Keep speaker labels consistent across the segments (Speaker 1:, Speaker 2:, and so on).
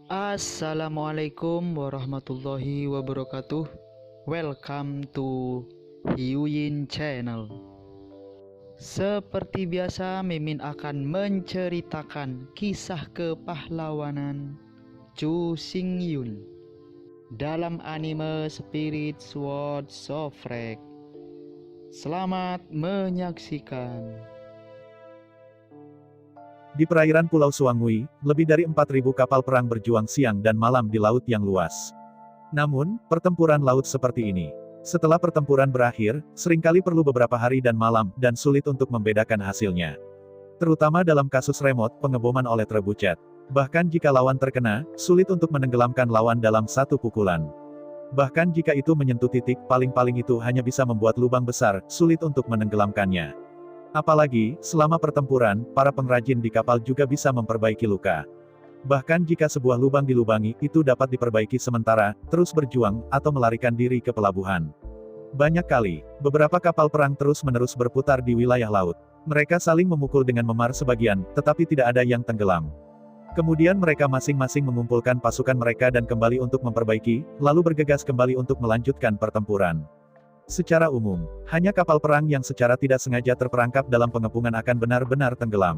Speaker 1: Assalamualaikum warahmatullahi wabarakatuh. Welcome to Hyuyin Channel. Seperti biasa, Mimin akan menceritakan kisah kepahlawanan Chu Xingyun dalam anime Spirit Sword Sofrek. Selamat menyaksikan.
Speaker 2: Di perairan Pulau Suangui, lebih dari 4.000 kapal perang berjuang siang dan malam di laut yang luas. Namun, pertempuran laut seperti ini. Setelah pertempuran berakhir, seringkali perlu beberapa hari dan malam, dan sulit untuk membedakan hasilnya. Terutama dalam kasus remote pengeboman oleh Trebuchet. Bahkan jika lawan terkena, sulit untuk menenggelamkan lawan dalam satu pukulan. Bahkan jika itu menyentuh titik, paling-paling itu hanya bisa membuat lubang besar, sulit untuk menenggelamkannya. Apalagi, selama pertempuran, para pengrajin di kapal juga bisa memperbaiki luka. Bahkan jika sebuah lubang dilubangi, itu dapat diperbaiki sementara, terus berjuang, atau melarikan diri ke pelabuhan. Banyak kali, beberapa kapal perang terus-menerus berputar di wilayah laut. Mereka saling memukul dengan memar sebagian, tetapi tidak ada yang tenggelam. Kemudian mereka masing-masing mengumpulkan pasukan mereka dan kembali untuk memperbaiki, lalu bergegas kembali untuk melanjutkan pertempuran. Secara umum, hanya kapal perang yang secara tidak sengaja terperangkap dalam pengepungan akan benar-benar tenggelam.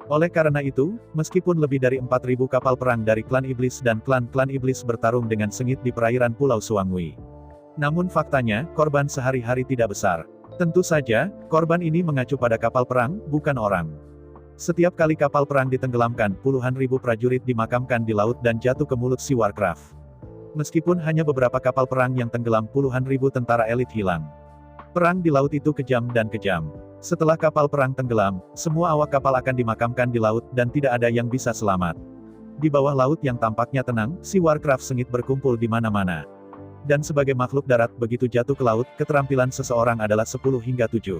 Speaker 2: Oleh karena itu, meskipun lebih dari 4.000 kapal perang dari klan iblis dan klan-klan iblis bertarung dengan sengit di perairan Pulau Suangui. Namun faktanya, korban sehari-hari tidak besar. Tentu saja, korban ini mengacu pada kapal perang, bukan orang. Setiap kali kapal perang ditenggelamkan, puluhan ribu prajurit dimakamkan di laut dan jatuh ke mulut si Warcraft. Meskipun hanya beberapa kapal perang yang tenggelam, puluhan ribu tentara elit hilang. Perang di laut itu kejam dan kejam. Setelah kapal perang tenggelam, semua awak kapal akan dimakamkan di laut, dan tidak ada yang bisa selamat. Di bawah laut yang tampaknya tenang, si Warcraft sengit berkumpul di mana-mana. Dan sebagai makhluk darat, begitu jatuh ke laut, keterampilan seseorang adalah 10 hingga 7.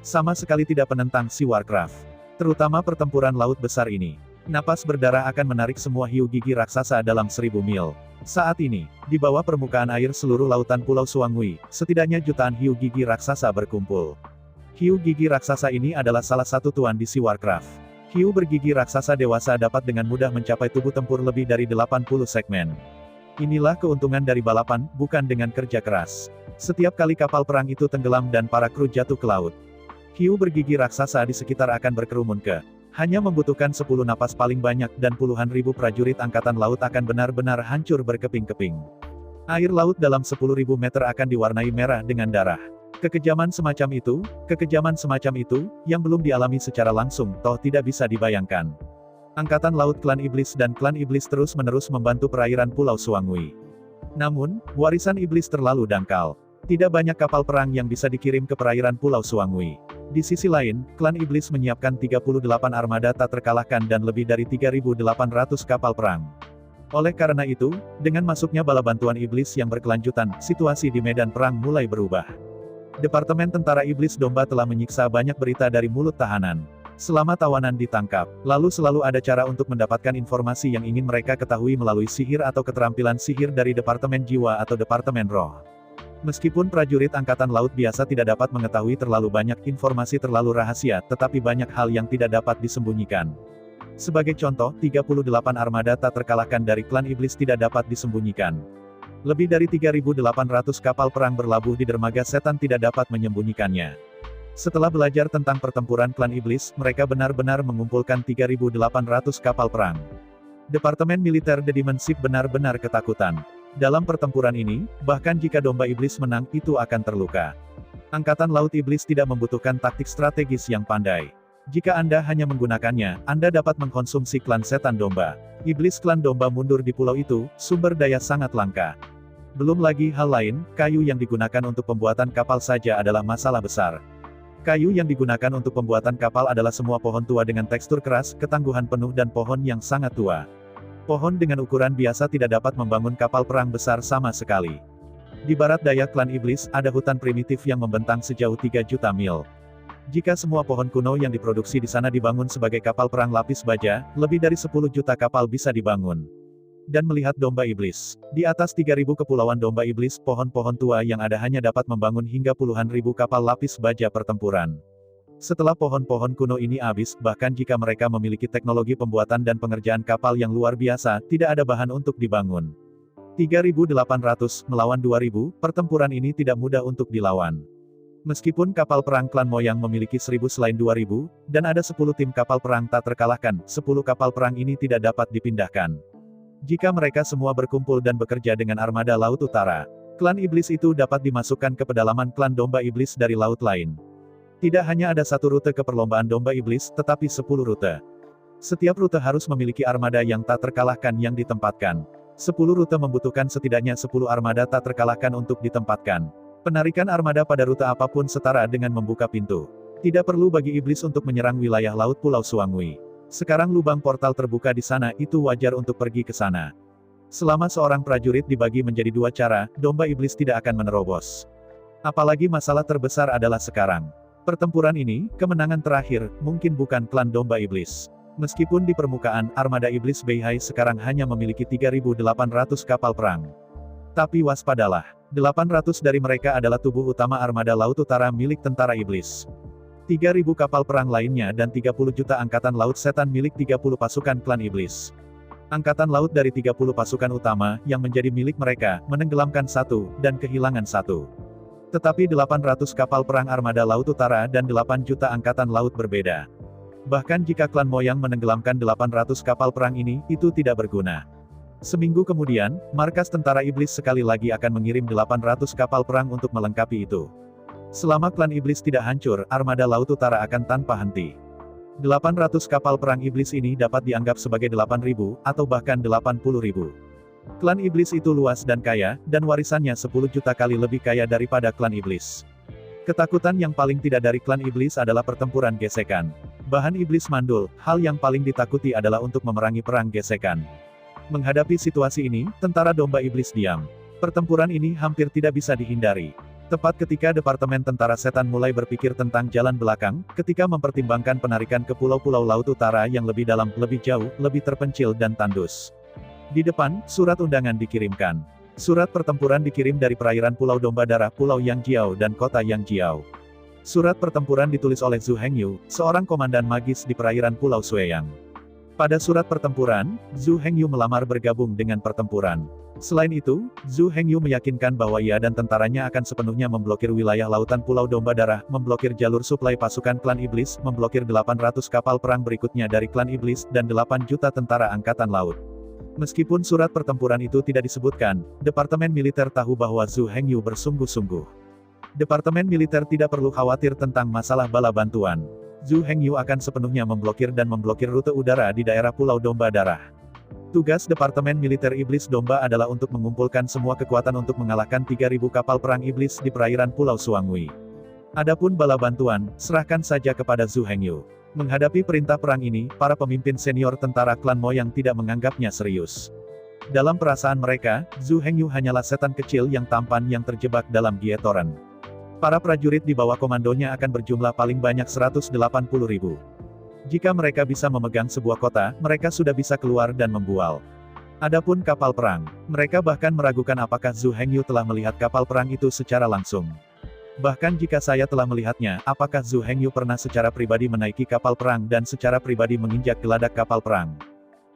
Speaker 2: Sama sekali tidak penentang si Warcraft. Terutama pertempuran laut besar ini. Napas berdarah akan menarik semua hiu gigi raksasa dalam 1000 mil. Saat ini, di bawah permukaan air seluruh lautan Pulau Suangui, setidaknya jutaan hiu gigi raksasa berkumpul. Hiu gigi raksasa ini adalah salah satu tuan di Sea Warcraft. Hiu bergigi raksasa dewasa dapat dengan mudah mencapai tubuh tempur lebih dari 80 segmen. Inilah keuntungan dari balapan, bukan dengan kerja keras. Setiap kali kapal perang itu tenggelam dan para kru jatuh ke laut, hiu bergigi raksasa di sekitar akan berkerumun hanya membutuhkan 10 napas paling banyak dan puluhan ribu prajurit angkatan laut akan benar-benar hancur berkeping-keping. Air laut dalam 10.000 meter akan diwarnai merah dengan darah. Kekejaman semacam itu, yang belum dialami secara langsung, toh tidak bisa dibayangkan. Angkatan laut klan iblis dan klan iblis terus-menerus membantu perairan Pulau Suangui. Namun, warisan iblis terlalu dangkal. Tidak banyak kapal perang yang bisa dikirim ke perairan Pulau Suangui. Di sisi lain, klan iblis menyiapkan 38 armada tak terkalahkan dan lebih dari 3.800 kapal perang. Oleh karena itu, dengan masuknya bala bantuan iblis yang berkelanjutan, situasi di medan perang mulai berubah. Departemen Tentara Iblis Domba telah menyiksa banyak berita dari mulut tahanan. Selama tawanan ditangkap, lalu selalu ada cara untuk mendapatkan informasi yang ingin mereka ketahui melalui sihir atau keterampilan sihir dari Departemen Jiwa atau Departemen Roh. Meskipun prajurit angkatan laut biasa tidak dapat mengetahui terlalu banyak informasi terlalu rahasia, tetapi banyak hal yang tidak dapat disembunyikan. Sebagai contoh, 38 armada tak terkalahkan dari klan iblis tidak dapat disembunyikan. Lebih dari 3.800 kapal perang berlabuh di dermaga setan tidak dapat menyembunyikannya. Setelah belajar tentang pertempuran klan iblis, mereka benar-benar mengumpulkan 3.800 kapal perang. Departemen Militer The Demon Ship benar-benar ketakutan. Dalam pertempuran ini, bahkan jika domba iblis menang, itu akan terluka. Angkatan laut iblis tidak membutuhkan taktik strategis yang pandai. Jika Anda hanya menggunakannya, Anda dapat mengkonsumsi klan setan domba. Iblis klan domba mundur di pulau itu, sumber daya sangat langka. Belum lagi hal lain, kayu yang digunakan untuk pembuatan kapal saja adalah masalah besar. Kayu yang digunakan untuk pembuatan kapal adalah semua pohon tua dengan tekstur keras, ketangguhan penuh dan pohon yang sangat tua. Pohon dengan ukuran biasa tidak dapat membangun kapal perang besar sama sekali. Di barat daya klan iblis, ada hutan primitif yang membentang sejauh 3 juta mil. Jika semua pohon kuno yang diproduksi di sana dibangun sebagai kapal perang lapis baja, lebih dari 10 juta kapal bisa dibangun. Dan melihat domba iblis. Di atas 3.000 kepulauan domba iblis, pohon-pohon tua yang ada hanya dapat membangun hingga puluhan ribu kapal lapis baja pertempuran. Setelah pohon-pohon kuno ini habis, bahkan jika mereka memiliki teknologi pembuatan dan pengerjaan kapal yang luar biasa, tidak ada bahan untuk dibangun. 3.800 melawan 2.000, pertempuran ini tidak mudah untuk dilawan. Meskipun kapal perang klan Moyang memiliki 1.000 selain 2.000, dan ada 10 tim kapal perang tak terkalahkan, 10 kapal perang ini tidak dapat dipindahkan. Jika mereka semua berkumpul dan bekerja dengan armada Laut Utara, klan iblis itu dapat dimasukkan ke pedalaman klan domba iblis dari laut lain. Tidak hanya ada satu rute ke perlombaan domba iblis, tetapi 10 rute. Setiap rute harus memiliki armada yang tak terkalahkan yang ditempatkan. 10 rute membutuhkan setidaknya 10 armada tak terkalahkan untuk ditempatkan. Penarikan armada pada rute apapun setara dengan membuka pintu. Tidak perlu bagi iblis untuk menyerang wilayah laut Pulau Suangui. Sekarang lubang portal terbuka di sana, itu wajar untuk pergi ke sana. Selama seorang prajurit dibagi menjadi 2 cara, domba iblis tidak akan menerobos. Apalagi masalah terbesar adalah sekarang. Pertempuran ini, kemenangan terakhir, mungkin bukan klan domba iblis. Meskipun di permukaan, armada iblis Beihai sekarang hanya memiliki 3.800 kapal perang. Tapi waspadalah, 800 dari mereka adalah tubuh utama armada Laut Utara milik tentara iblis. 3.000 kapal perang lainnya dan 30 juta angkatan laut setan milik 30 pasukan klan iblis. Angkatan laut dari 30 pasukan utama, yang menjadi milik mereka, menenggelamkan 1, dan kehilangan 1. Tetapi 800 kapal perang armada Laut Utara dan 8 juta angkatan laut berbeda. Bahkan jika klan Moyang menenggelamkan 800 kapal perang ini, itu tidak berguna. Seminggu kemudian, markas tentara iblis sekali lagi akan mengirim 800 kapal perang untuk melengkapi itu. Selama klan iblis tidak hancur, armada Laut Utara akan tanpa henti. 800 kapal perang iblis ini dapat dianggap sebagai 8.000, atau bahkan 80.000. Klan iblis itu luas dan kaya, dan warisannya 10 juta kali lebih kaya daripada klan iblis. Ketakutan yang paling tidak dari klan iblis adalah pertempuran gesekan. Bahan iblis mandul, hal yang paling ditakuti adalah untuk memerangi perang gesekan. Menghadapi situasi ini, tentara domba iblis diam. Pertempuran ini hampir tidak bisa dihindari. Tepat ketika Departemen Tentara Setan mulai berpikir tentang jalan belakang, ketika mempertimbangkan penarikan ke pulau-pulau Laut Utara yang lebih dalam, lebih jauh, lebih terpencil dan tandus. Di depan, surat undangan dikirimkan. Surat pertempuran dikirim dari perairan Pulau Domba Darah, Pulau Yangjiao dan Kota Yangjiao. Surat pertempuran ditulis oleh Zhu Hengyu, seorang komandan magis di perairan Pulau Sueyang. Pada surat pertempuran, Zhu Hengyu melamar bergabung dengan pertempuran. Selain itu, Zhu Hengyu meyakinkan bahwa ia dan tentaranya akan sepenuhnya memblokir wilayah lautan Pulau Domba Darah, memblokir jalur suplai pasukan klan iblis, memblokir 800 kapal perang berikutnya dari klan iblis, dan 8 juta tentara angkatan laut. Meskipun surat pertempuran itu tidak disebutkan, Departemen Militer tahu bahwa Zhu Hengyu bersungguh-sungguh. Departemen Militer tidak perlu khawatir tentang masalah bala bantuan. Zhu Hengyu akan sepenuhnya memblokir rute udara di daerah Pulau Domba Darah. Tugas Departemen Militer Iblis Domba adalah untuk mengumpulkan semua kekuatan untuk mengalahkan 3.000 kapal perang iblis di perairan Pulau Suangui. Adapun bala bantuan, serahkan saja kepada Zhu Hengyu. Menghadapi perintah perang ini, para pemimpin senior tentara klan Moyang tidak menganggapnya serius. Dalam perasaan mereka, Zhu Hengyu hanyalah setan kecil yang tampan yang terjebak dalam Gietoran. Para prajurit di bawah komandonya akan berjumlah paling banyak 180.000. Jika mereka bisa memegang sebuah kota, mereka sudah bisa keluar dan membual. Adapun kapal perang, mereka bahkan meragukan apakah Zhu Hengyu telah melihat kapal perang itu secara langsung. Bahkan jika saya telah melihatnya, apakah Zhu Hengyu pernah secara pribadi menaiki kapal perang dan secara pribadi menginjak geladak kapal perang?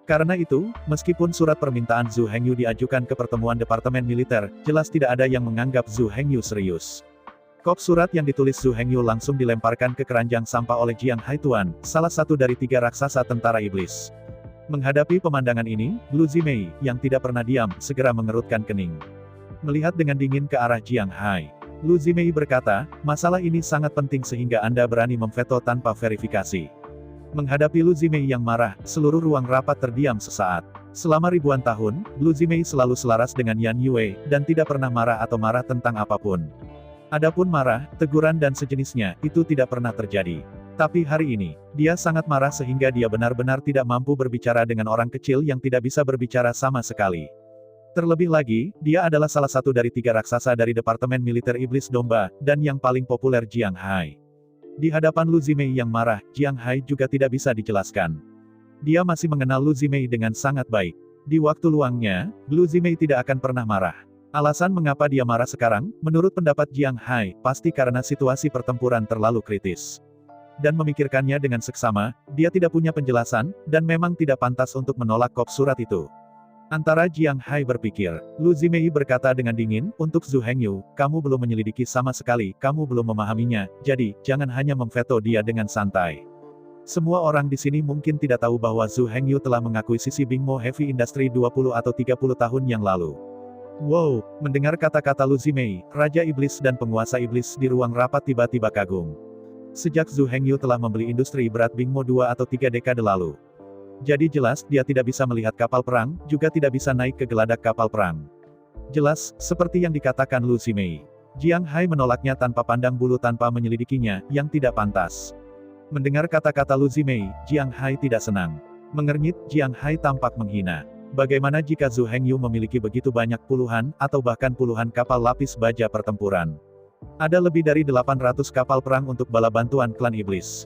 Speaker 2: Karena itu, meskipun surat permintaan Zhu Hengyu diajukan ke pertemuan Departemen Militer, jelas tidak ada yang menganggap Zhu Hengyu serius. Kop surat yang ditulis Zhu Hengyu langsung dilemparkan ke keranjang sampah oleh Jiang Haituan, salah satu dari 3 raksasa tentara iblis. Menghadapi pemandangan ini, Lu Zimei, yang tidak pernah diam, segera mengerutkan kening. Melihat dengan dingin ke arah Jiang Hai, Lu Zimei berkata, masalah ini sangat penting sehingga Anda berani memveto tanpa verifikasi. Menghadapi Lu Zimei yang marah, seluruh ruang rapat terdiam sesaat. Selama ribuan tahun, Lu Zimei selalu selaras dengan Yan Yue, dan tidak pernah marah atau marah tentang apapun. Adapun marah, teguran dan sejenisnya, itu tidak pernah terjadi. Tapi hari ini, dia sangat marah sehingga dia benar-benar tidak mampu berbicara dengan orang kecil yang tidak bisa berbicara sama sekali. Terlebih lagi, dia adalah salah satu dari 3 raksasa dari Departemen Militer Iblis Domba, dan yang paling populer Jiang Hai. Di hadapan Lu Zimei yang marah, Jiang Hai juga tidak bisa dijelaskan. Dia masih mengenal Lu Zimei dengan sangat baik. Di waktu luangnya, Lu Zimei tidak akan pernah marah. Alasan mengapa dia marah sekarang, menurut pendapat Jiang Hai, pasti karena situasi pertempuran terlalu kritis. dan memikirkannya dengan seksama. Dia tidak punya penjelasan, dan memang tidak pantas untuk menolak kop surat itu. Antara Jiang Hai berpikir, Lu Zimei berkata dengan dingin, untuk Zhu Hengyu, kamu belum menyelidiki sama sekali, kamu belum memahaminya, jadi, jangan hanya memveto dia dengan santai. Semua orang di sini mungkin tidak tahu bahwa Zhu Hengyu telah mengakuisisi Bingmo Heavy Industry 20 atau 30 tahun yang lalu. Wow, mendengar kata-kata Lu Zimei, Raja Iblis dan penguasa iblis di ruang rapat tiba-tiba kagum. Sejak Zhu Hengyu telah membeli industri berat Bingmo 2 atau 3 dekade lalu. Jadi jelas dia tidak bisa melihat kapal perang, juga tidak bisa naik ke geladak kapal perang. Jelas, seperti yang dikatakan Lu Zimei. Jiang Hai menolaknya tanpa pandang bulu tanpa menyelidikinya, yang tidak pantas. Mendengar kata-kata Lu Zimei, Jiang Hai tidak senang. Mengernyit, Jiang Hai tampak menghina. Bagaimana jika Zhu Hengyu memiliki begitu banyak puluhan, atau bahkan puluhan kapal lapis baja pertempuran? Ada lebih dari 800 kapal perang untuk bala bantuan klan iblis.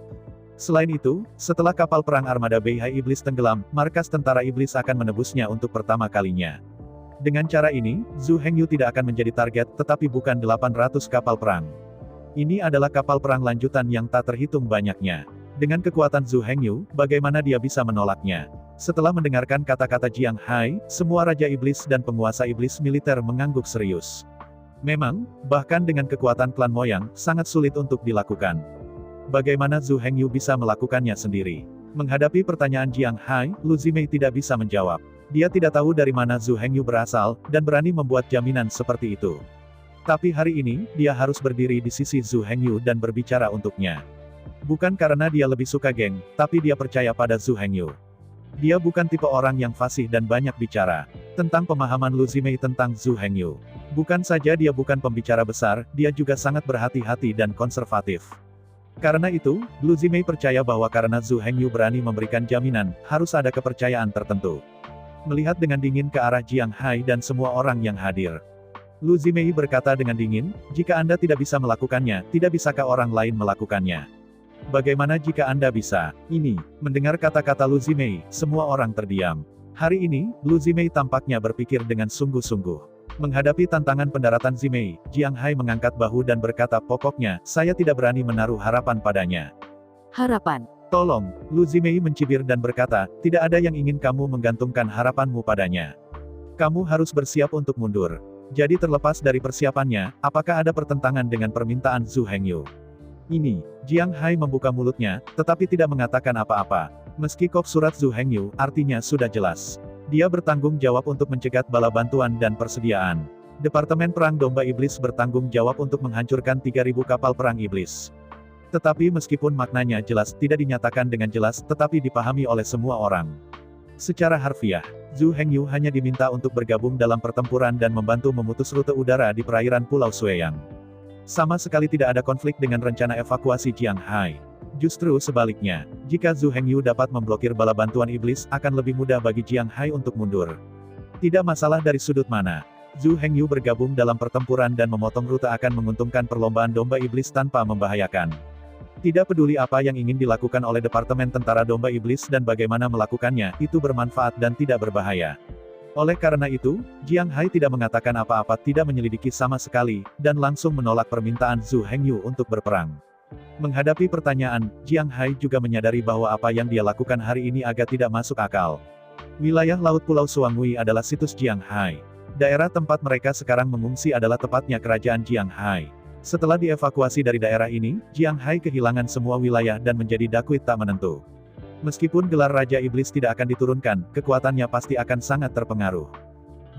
Speaker 2: Selain itu, setelah kapal perang armada Beihai Iblis tenggelam, markas tentara iblis akan menebusnya untuk pertama kalinya. Dengan cara ini, Zhu Hengyu tidak akan menjadi target, tetapi bukan 800 kapal perang. Ini adalah kapal perang lanjutan yang tak terhitung banyaknya. Dengan kekuatan Zhu Hengyu, bagaimana dia bisa menolaknya? Setelah mendengarkan kata-kata Jiang Hai, semua Raja Iblis dan penguasa iblis militer mengangguk serius. Memang, bahkan dengan kekuatan klan moyang, sangat sulit untuk dilakukan. Bagaimana Zhu Hengyu bisa melakukannya sendiri? Menghadapi pertanyaan Jiang Hai, Lu Zimei tidak bisa menjawab. Dia tidak tahu dari mana Zhu Hengyu berasal, dan berani membuat jaminan seperti itu. Tapi hari ini, dia harus berdiri di sisi Zhu Hengyu dan berbicara untuknya. Bukan karena dia lebih suka geng, tapi dia percaya pada Zhu Hengyu. Dia bukan tipe orang yang fasih dan banyak bicara. Tentang pemahaman Lu Zimei tentang Zhu Hengyu. Bukan saja dia bukan pembicara besar, dia juga sangat berhati-hati dan konservatif. Karena itu, Lu Zimei percaya bahwa karena Zhu Hengyu berani memberikan jaminan, harus ada kepercayaan tertentu. Melihat dengan dingin ke arah Jiang Hai dan semua orang yang hadir. Lu Zimei berkata dengan dingin, jika Anda tidak bisa melakukannya, tidak bisakah orang lain melakukannya? Bagaimana jika Anda bisa? Ini, mendengar kata-kata Lu Zimei, semua orang terdiam. Hari ini, Lu Zimei tampaknya berpikir dengan sungguh-sungguh. Menghadapi tantangan pendaratan Zimei, Jiang Hai mengangkat bahu dan berkata, pokoknya, saya tidak berani menaruh harapan padanya.
Speaker 3: Harapan.
Speaker 2: Tolong, Lu Zimei mencibir dan berkata, tidak ada yang ingin kamu menggantungkan harapanmu padanya. Kamu harus bersiap untuk mundur. Jadi terlepas dari persiapannya, apakah ada pertentangan dengan permintaan Zhu Hengyu? Ini, Jiang Hai membuka mulutnya, tetapi tidak mengatakan apa-apa. Meski kop surat Zhu Hengyu, artinya sudah jelas. Dia bertanggung jawab untuk mencegat bala bantuan dan persediaan. Departemen Perang Domba Iblis bertanggung jawab untuk menghancurkan 3.000 kapal perang iblis. Tetapi meskipun maknanya jelas, tidak dinyatakan dengan jelas, tetapi dipahami oleh semua orang. Secara harfiah, Zhu Hengyu hanya diminta untuk bergabung dalam pertempuran dan membantu memutus rute udara di perairan Pulau Sueyang. Sama sekali tidak ada konflik dengan rencana evakuasi Jiang Hai. Justru sebaliknya, jika Zhu Hengyu dapat memblokir bala bantuan iblis, akan lebih mudah bagi Jiang Hai untuk mundur. Tidak masalah dari sudut mana. Zhu Hengyu bergabung dalam pertempuran dan memotong rute akan menguntungkan perlombaan domba iblis tanpa membahayakan. Tidak peduli apa yang ingin dilakukan oleh Departemen Tentara Domba Iblis dan bagaimana melakukannya, itu bermanfaat dan tidak berbahaya. Oleh karena itu, Jiang Hai tidak mengatakan apa-apa, tidak menyelidiki sama sekali, dan langsung menolak permintaan Zhu Hengyu untuk berperang. Menghadapi pertanyaan, Jiang Hai juga menyadari bahwa apa yang dia lakukan hari ini agak tidak masuk akal. Wilayah Laut Pulau Suangui adalah situs Jiang Hai. Daerah tempat mereka sekarang mengungsi adalah tepatnya kerajaan Jiang Hai. Setelah dievakuasi dari daerah ini, Jiang Hai kehilangan semua wilayah dan menjadi dakwit tak menentu. Meskipun gelar Raja Iblis tidak akan diturunkan, kekuatannya pasti akan sangat terpengaruh.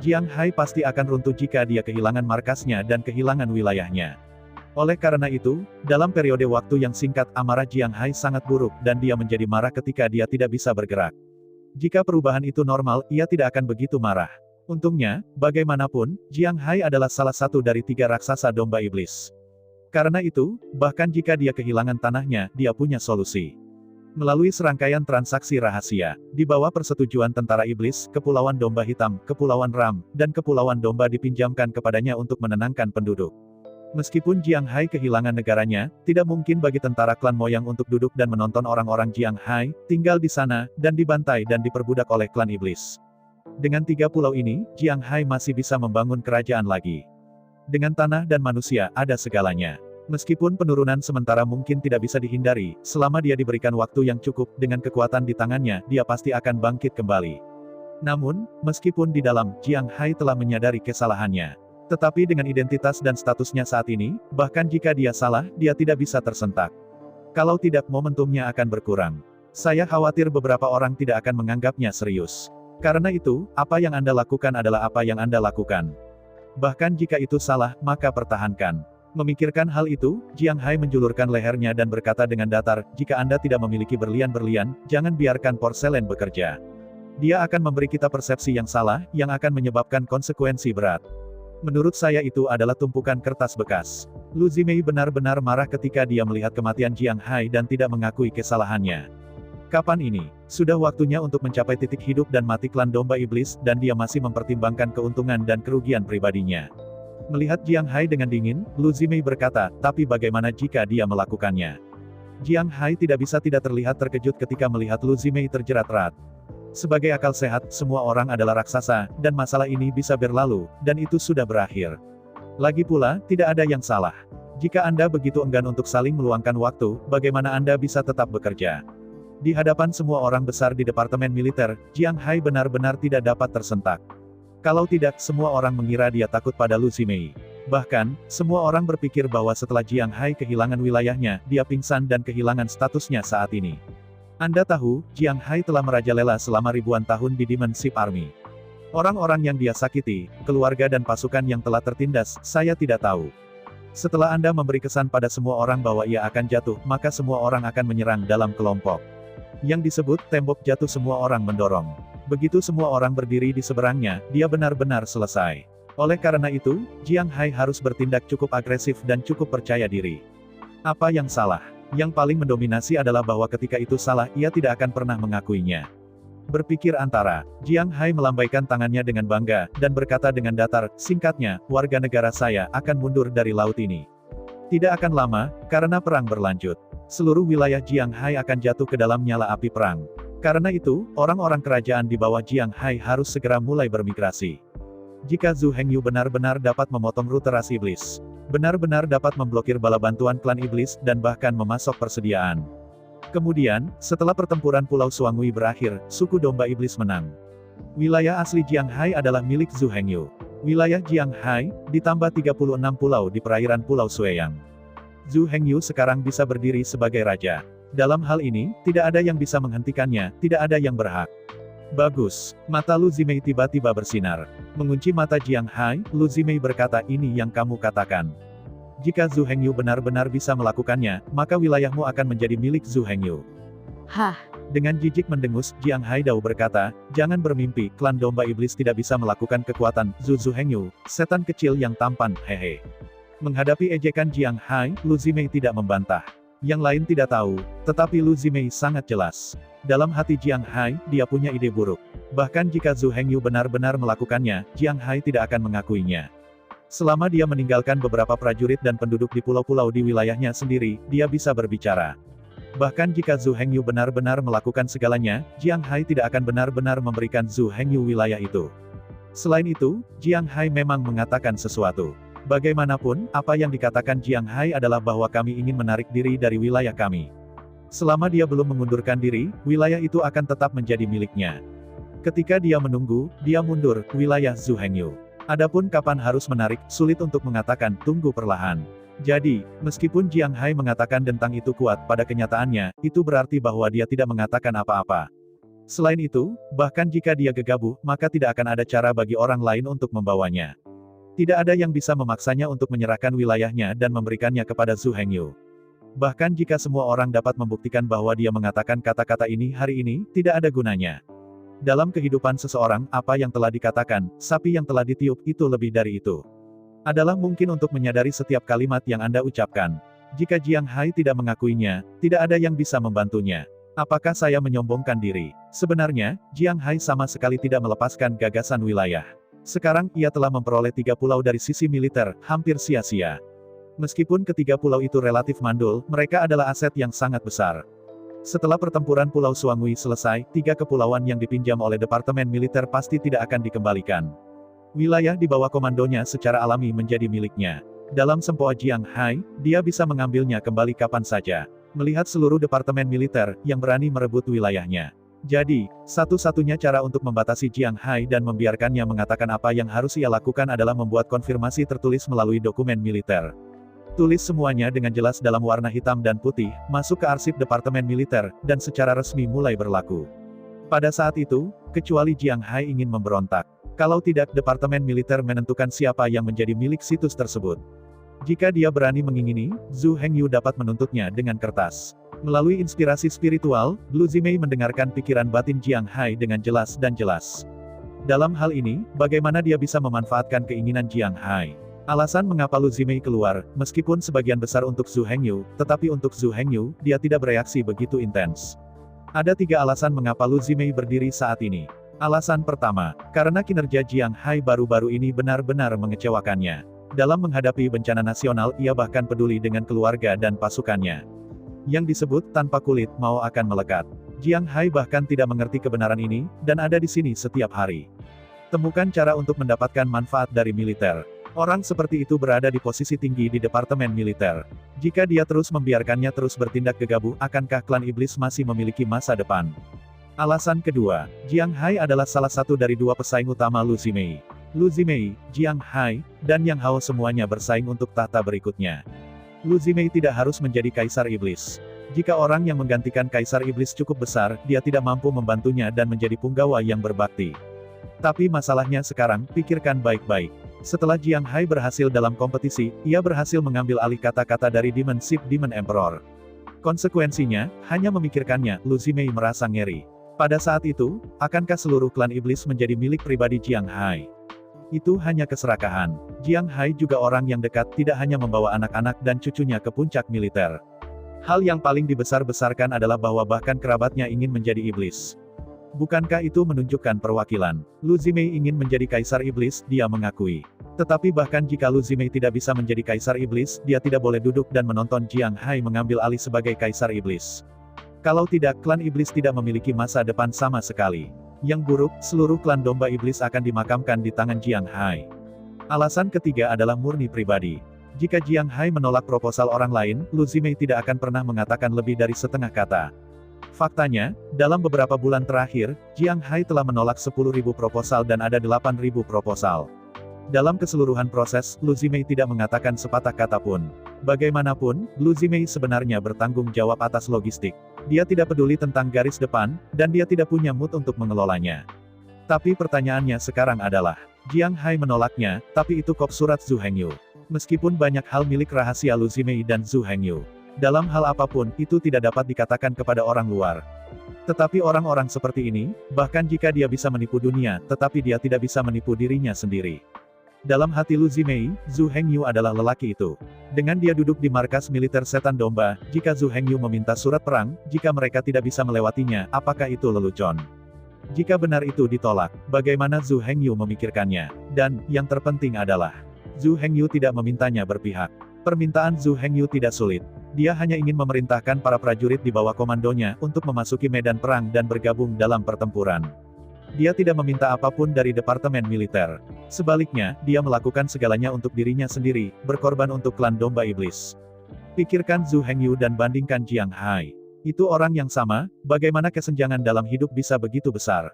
Speaker 2: Jiang Hai pasti akan runtuh jika dia kehilangan markasnya dan kehilangan wilayahnya. Oleh karena itu, dalam periode waktu yang singkat amarah Jiang Hai sangat buruk dan dia menjadi marah ketika dia tidak bisa bergerak. Jika perubahan itu normal, ia tidak akan begitu marah. Untungnya, bagaimanapun, Jiang Hai adalah salah satu dari 3 raksasa domba iblis. Karena itu, bahkan jika dia kehilangan tanahnya, dia punya solusi. Melalui serangkaian transaksi rahasia, di bawah persetujuan tentara iblis, Kepulauan Domba Hitam, Kepulauan Ram, dan Kepulauan Domba dipinjamkan kepadanya untuk menenangkan penduduk. Meskipun Jiang Hai kehilangan negaranya, tidak mungkin bagi tentara klan moyang untuk duduk dan menonton orang-orang Jiang Hai, tinggal di sana, dan dibantai dan diperbudak oleh klan iblis. Dengan 3 pulau ini, Jiang Hai masih bisa membangun kerajaan lagi. Dengan tanah dan manusia, ada segalanya. Meskipun penurunan sementara mungkin tidak bisa dihindari, selama dia diberikan waktu yang cukup, dengan kekuatan di tangannya, dia pasti akan bangkit kembali. Namun, meskipun di dalam, Jiang Hai telah menyadari kesalahannya. Tetapi dengan identitas dan statusnya saat ini, bahkan jika dia salah, dia tidak bisa tersentak. Kalau tidak, momentumnya akan berkurang. Saya khawatir beberapa orang tidak akan menganggapnya serius. Karena itu, apa yang Anda lakukan adalah apa yang Anda lakukan. Bahkan jika itu salah, maka pertahankan. Memikirkan hal itu, Jiang Hai menjulurkan lehernya dan berkata dengan datar, jika Anda tidak memiliki berlian-berlian, jangan biarkan porselen bekerja. Dia akan memberi kita persepsi yang salah, yang akan menyebabkan konsekuensi berat. Menurut saya itu adalah tumpukan kertas bekas. Lu Zimei benar-benar marah ketika dia melihat kematian Jiang Hai dan tidak mengakui kesalahannya. Kapan ini? Sudah waktunya untuk mencapai titik hidup dan mati klan domba iblis, dan dia masih mempertimbangkan keuntungan dan kerugian pribadinya. Melihat Jiang Hai dengan dingin, Lu Zimei berkata, tapi bagaimana jika dia melakukannya? Jiang Hai tidak bisa tidak terlihat terkejut ketika melihat Lu Zimei terjerat-rat. Sebagai akal sehat, semua orang adalah raksasa, dan masalah ini bisa berlalu, dan itu sudah berakhir. Lagi pula, tidak ada yang salah. Jika Anda begitu enggan untuk saling meluangkan waktu, bagaimana Anda bisa tetap bekerja? Di hadapan semua orang besar di Departemen Militer, Jiang Hai benar-benar tidak dapat tersentak. Kalau tidak, semua orang mengira dia takut pada Lu Zimei. Bahkan, semua orang berpikir bahwa setelah Jiang Hai kehilangan wilayahnya, dia pingsan dan kehilangan statusnya saat ini. Anda tahu, Jiang Hai telah merajalela selama ribuan tahun di Demon Ship Army. Orang-orang yang dia sakiti, keluarga dan pasukan yang telah tertindas, saya tidak tahu. Setelah Anda memberi kesan pada semua orang bahwa ia akan jatuh, maka semua orang akan menyerang dalam kelompok. Yang disebut tembok jatuh, semua orang mendorong. Begitu semua orang berdiri di seberangnya, dia benar-benar selesai. Oleh karena itu, Jiang Hai harus bertindak cukup agresif dan cukup percaya diri. Apa yang salah? Yang paling mendominasi adalah bahwa ketika itu salah, ia tidak akan pernah mengakuinya. Berpikir antara, Jiang Hai melambaikan tangannya dengan bangga, dan berkata dengan datar, singkatnya, warga negara saya akan mundur dari laut ini. Tidak akan lama, karena perang berlanjut. Seluruh wilayah Jiang Hai akan jatuh ke dalam nyala api perang. Karena itu, orang-orang kerajaan di bawah Jiang Hai harus segera mulai bermigrasi. Jika Zhu Hengyu benar-benar dapat memotong rute ras iblis, benar-benar dapat memblokir bala bantuan klan iblis, dan bahkan memasok persediaan. Kemudian, setelah pertempuran Pulau Suangui berakhir, suku domba iblis menang. Wilayah asli Jiang Hai adalah milik Zhu Hengyu. Wilayah Jiang Hai, ditambah 36 pulau di perairan Pulau Sueyang. Zhu Hengyu sekarang bisa berdiri sebagai raja. Dalam hal ini, tidak ada yang bisa menghentikannya, tidak ada yang berhak. Bagus. Mata Lu Zimei tiba-tiba bersinar. Mengunci mata Jiang Hai, Lu Zimei berkata, ini yang kamu katakan. Jika Zhu Hengyu benar-benar bisa melakukannya, maka wilayahmu akan menjadi milik Zhu Hengyu.
Speaker 3: Hah?
Speaker 2: Dengan jijik mendengus, Jiang Haidao berkata, jangan bermimpi, klan domba iblis tidak bisa melakukan kekuatan Zhu Hengyu, setan kecil yang tampan, hehe. Menghadapi ejekan Jiang Hai, Lu Zimei tidak membantah. Yang lain tidak tahu, tetapi Lu Zimei sangat jelas. Dalam hati Jiang Hai, dia punya ide buruk. Bahkan jika Zhu Hengyu benar-benar melakukannya, Jiang Hai tidak akan mengakuinya. Selama dia meninggalkan beberapa prajurit dan penduduk di pulau-pulau di wilayahnya sendiri, dia bisa berbicara. Bahkan jika Zhu Hengyu benar-benar melakukan segalanya, Jiang Hai tidak akan benar-benar memberikan Zhu Hengyu wilayah itu. Selain itu, Jiang Hai memang mengatakan sesuatu. Bagaimanapun, apa yang dikatakan Jiang Hai adalah bahwa kami ingin menarik diri dari wilayah kami. Selama dia belum mengundurkan diri, wilayah itu akan tetap menjadi miliknya. Ketika dia menunggu, dia mundur, wilayah Zhu Hengyu. Adapun kapan harus menarik, sulit untuk mengatakan, tunggu perlahan. Jadi, meskipun Jiang Hai mengatakan tentang itu kuat, pada kenyataannya, itu berarti bahwa dia tidak mengatakan apa-apa. Selain itu, bahkan jika dia gegabah, maka tidak akan ada cara bagi orang lain untuk membawanya. Tidak ada yang bisa memaksanya untuk menyerahkan wilayahnya dan memberikannya kepada Zhu Hengyu. Bahkan jika semua orang dapat membuktikan bahwa dia mengatakan kata-kata ini hari ini, tidak ada gunanya. Dalam kehidupan seseorang, apa yang telah dikatakan, sapi yang telah ditiup, itu lebih dari itu. Adalah mungkin untuk menyadari setiap kalimat yang Anda ucapkan. Jika Jiang Hai tidak mengakuinya, tidak ada yang bisa membantunya. Apakah saya menyombongkan diri? Sebenarnya, Jiang Hai sama sekali tidak melepaskan gagasan wilayah. Sekarang, ia telah memperoleh 3 pulau dari sisi militer, hampir sia-sia. Meskipun ketiga pulau itu relatif mandul, mereka adalah aset yang sangat besar. Setelah pertempuran Pulau Suangui selesai, 3 kepulauan yang dipinjam oleh Departemen Militer pasti tidak akan dikembalikan. Wilayah di bawah komandonya secara alami menjadi miliknya. Dalam sempoa Jiang Hai, dia bisa mengambilnya kembali kapan saja. Melihat seluruh departemen militer yang berani merebut wilayahnya. Jadi, satu-satunya cara untuk membatasi Jiang Hai dan membiarkannya mengatakan apa yang harus ia lakukan adalah membuat konfirmasi tertulis melalui dokumen militer. Tulis semuanya dengan jelas dalam warna hitam dan putih, masuk ke arsip departemen militer, dan secara resmi mulai berlaku. Pada saat itu, kecuali Jiang Hai ingin memberontak. Kalau tidak, departemen militer menentukan siapa yang menjadi milik situs tersebut. Jika dia berani mengingini, Zhu Hengyu dapat menuntutnya dengan kertas. Melalui inspirasi spiritual, Lu Zimei mendengarkan pikiran batin Jiang Hai dengan jelas dan jelas. Dalam hal ini, bagaimana dia bisa memanfaatkan keinginan Jiang Hai? Alasan mengapa Lu Zimei keluar, meskipun sebagian besar untuk Zhu Hengyu, tetapi untuk Zhu Hengyu, dia tidak bereaksi begitu intens. Ada 3 alasan mengapa Lu Zimei berdiri saat ini. Alasan pertama, karena kinerja Jiang Hai baru-baru ini benar-benar mengecewakannya. Dalam menghadapi bencana nasional, ia bahkan peduli dengan keluarga dan pasukannya. Yang disebut tanpa kulit mau akan melekat. Jiang Hai bahkan tidak mengerti kebenaran ini, dan ada di sini setiap hari. Temukan cara untuk mendapatkan manfaat dari militer. Orang seperti itu berada di posisi tinggi di departemen militer. Jika dia terus membiarkannya terus bertindak gegabah, akankah klan iblis masih memiliki masa depan? Alasan kedua, Jiang Hai adalah salah satu dari 2 pesaing utama Lu Zimei. Lu Zimei, Jiang Hai, dan Yang Hao semuanya bersaing untuk tahta berikutnya. Lu Zimei tidak harus menjadi kaisar iblis. Jika orang yang menggantikan kaisar iblis cukup besar, dia tidak mampu membantunya dan menjadi punggawa yang berbakti. Tapi masalahnya sekarang, pikirkan baik-baik. Setelah Jiang Hai berhasil dalam kompetisi, ia berhasil mengambil alih kata-kata dari Demon Ship Demon Emperor. Konsekuensinya, hanya memikirkannya, Lu Zimei merasa ngeri. Pada saat itu, akankah seluruh klan iblis menjadi milik pribadi Jiang Hai? Itu hanya keserakahan. Jiang Hai juga orang yang dekat, tidak hanya membawa anak-anak dan cucunya ke puncak militer. Hal yang paling dibesar-besarkan adalah bahwa bahkan kerabatnya ingin menjadi iblis. Bukankah itu menunjukkan perwakilan? Lu Zimei ingin menjadi kaisar iblis, dia mengakui. Tetapi bahkan jika Lu Zimei tidak bisa menjadi kaisar iblis, dia tidak boleh duduk dan menonton Jiang Hai mengambil alih sebagai kaisar iblis. Kalau tidak, klan iblis tidak memiliki masa depan sama sekali. Yang buruk, seluruh klan domba iblis akan dimakamkan di tangan Jiang Hai. Alasan ketiga adalah murni pribadi. Jika Jiang Hai menolak proposal orang lain, Lu Zimei tidak akan pernah mengatakan lebih dari setengah kata. Faktanya, dalam beberapa bulan terakhir, Jiang Hai telah menolak 10.000 proposal dan ada 8.000 proposal. Dalam keseluruhan proses, Lu Zimei tidak mengatakan sepatah kata pun. Bagaimanapun, Lu Zimei sebenarnya bertanggung jawab atas logistik. Dia tidak peduli tentang garis depan, dan dia tidak punya mood untuk mengelolanya. Tapi pertanyaannya sekarang adalah, Jiang Hai menolaknya, tapi itu kop surat Zhu Hengyu. Meskipun banyak hal milik rahasia Lu Zimei dan Zhu Hengyu. Dalam hal apapun, itu tidak dapat dikatakan kepada orang luar. Tetapi orang-orang seperti ini, bahkan jika dia bisa menipu dunia, tetapi dia tidak bisa menipu dirinya sendiri. Dalam hati Lu Zimei, Zhu Hengyu adalah lelaki itu. Dengan dia duduk di markas militer setan domba, jika Zhu Hengyu meminta surat perang, jika mereka tidak bisa melewatinya, apakah itu lelucon? Jika benar itu ditolak, bagaimana Zhu Hengyu memikirkannya? Dan, yang terpenting adalah, Zhu Hengyu tidak memintanya berpihak. Permintaan Zhu Hengyu tidak sulit. Dia hanya ingin memerintahkan para prajurit di bawah komandonya untuk memasuki medan perang dan bergabung dalam pertempuran. Dia tidak meminta apapun dari departemen militer. Sebaliknya, dia melakukan segalanya untuk dirinya sendiri, berkorban untuk klan domba iblis. Pikirkan Zhu Hengyu dan bandingkan Jiang Hai. Itu orang yang sama, bagaimana kesenjangan dalam hidup bisa begitu besar?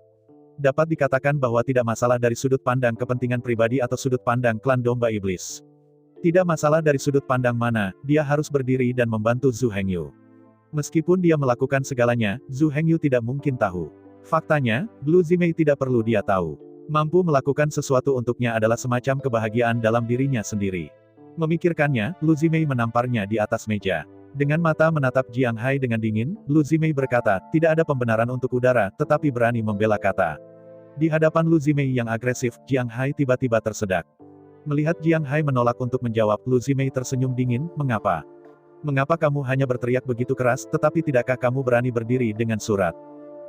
Speaker 2: Dapat dikatakan bahwa tidak masalah dari sudut pandang kepentingan pribadi atau sudut pandang klan domba iblis. Tidak masalah dari sudut pandang mana, dia harus berdiri dan membantu Zhu Hengyu. Meskipun dia melakukan segalanya, Zhu Hengyu tidak mungkin tahu. Faktanya, Lu Zimei tidak perlu dia tahu. Mampu melakukan sesuatu untuknya adalah semacam kebahagiaan dalam dirinya sendiri. Memikirkannya, Lu Zimei menamparnya di atas meja. Dengan mata menatap Jiang Hai dengan dingin, Lu Zimei berkata, tidak ada pembenaran untuk udara, tetapi berani membela kata. Di hadapan Lu Zimei yang agresif, Jiang Hai tiba-tiba tersedak. Melihat Jiang Hai menolak untuk menjawab, Lu Zimei tersenyum dingin, mengapa? Mengapa kamu hanya berteriak begitu keras, tetapi tidakkah kamu berani berdiri dengan surat?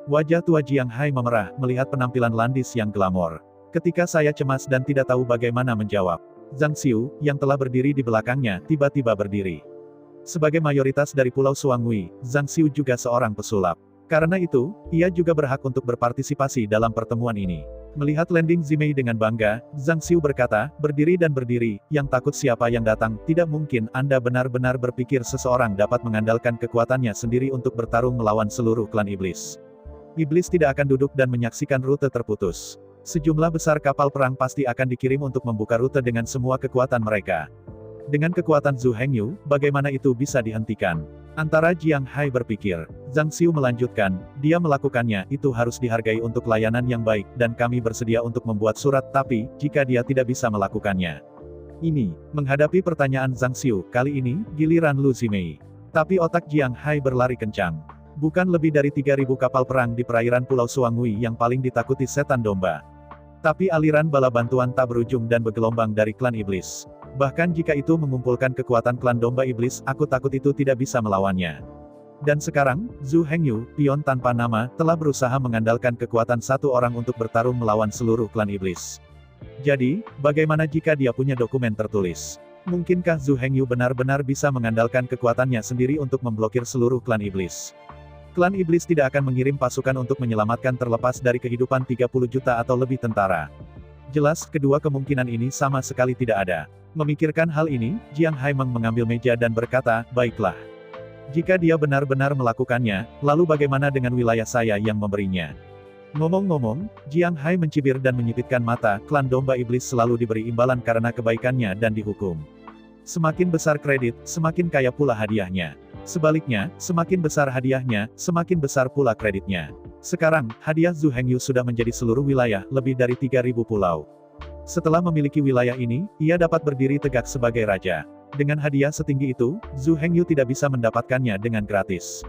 Speaker 2: Wajah tua Jiang Hai memerah, melihat penampilan Landis yang glamor. Ketika saya cemas dan tidak tahu bagaimana menjawab. Zhang Xiu, yang telah berdiri di belakangnya, tiba-tiba berdiri. Sebagai mayoritas dari Pulau Suangui, Zhang Xiu juga seorang pesulap. Karena itu, ia juga berhak untuk berpartisipasi dalam pertemuan ini. Melihat landing Zimei dengan bangga, Zhang Xiu berkata, berdiri dan berdiri, yang takut siapa yang datang, tidak mungkin Anda benar-benar berpikir seseorang dapat mengandalkan kekuatannya sendiri untuk bertarung melawan seluruh klan iblis. Iblis tidak akan duduk dan menyaksikan rute terputus. Sejumlah besar kapal perang pasti akan dikirim untuk membuka rute dengan semua kekuatan mereka. Dengan kekuatan Zhu Hengyu, bagaimana itu bisa dihentikan? Antara Jiang Hai berpikir. Zhang Xiu melanjutkan, dia melakukannya, itu harus dihargai untuk layanan yang baik, dan kami bersedia untuk membuat surat, tapi, jika dia tidak bisa melakukannya. Ini, menghadapi pertanyaan Zhang Xiu, kali ini, giliran Lu Zimei. Tapi otak Jiang Hai berlari kencang. Bukan lebih dari 3.000 kapal perang di perairan Pulau Suangui yang paling ditakuti setan domba. Tapi aliran bala bantuan tak berujung dan bergelombang dari klan iblis. Bahkan jika itu mengumpulkan kekuatan klan domba iblis, aku takut itu tidak bisa melawannya. Dan sekarang, Zhu Hengyu, pion tanpa nama, telah berusaha mengandalkan kekuatan satu orang untuk bertarung melawan seluruh klan iblis. Jadi, bagaimana jika dia punya dokumen tertulis? Mungkinkah Zhu Hengyu benar-benar bisa mengandalkan kekuatannya sendiri untuk memblokir seluruh klan iblis? Klan iblis tidak akan mengirim pasukan untuk menyelamatkan terlepas dari kehidupan 30 juta atau lebih tentara. Jelas, kedua kemungkinan ini sama sekali tidak ada. Memikirkan hal ini, Jiang Hai mengambil meja dan berkata, baiklah. Jika dia benar-benar melakukannya, lalu bagaimana dengan wilayah saya yang memberinya? Ngomong-ngomong, Jiang Hai mencibir dan menyipitkan mata, klan domba iblis selalu diberi imbalan karena kebaikannya dan dihukum. Semakin besar kredit, semakin kaya pula hadiahnya. Sebaliknya, semakin besar hadiahnya, semakin besar pula kreditnya. Sekarang, hadiah Zhu Hengyu sudah menjadi seluruh wilayah, lebih dari 3.000 pulau. Setelah memiliki wilayah ini, ia dapat berdiri tegak sebagai raja. Dengan hadiah setinggi itu, Zhu Hengyu tidak bisa mendapatkannya dengan gratis.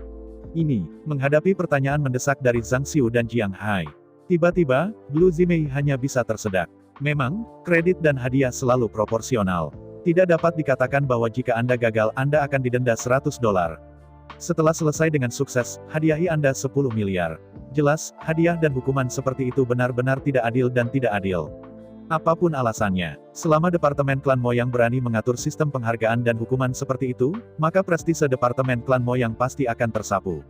Speaker 2: Ini, menghadapi pertanyaan mendesak dari Zhang Xiu dan Jiang Hai. Tiba-tiba, Lu Zimei hanya bisa tersedak. Memang, kredit dan hadiah selalu proporsional. Tidak dapat dikatakan bahwa jika Anda gagal, Anda akan didenda $100. Setelah selesai dengan sukses, hadiahi Anda 10 miliar. Jelas, hadiah dan hukuman seperti itu benar-benar tidak adil dan tidak adil. Apapun alasannya, selama Departemen Klan Moyang berani mengatur sistem penghargaan dan hukuman seperti itu, maka prestise Departemen Klan Moyang pasti akan tersapu.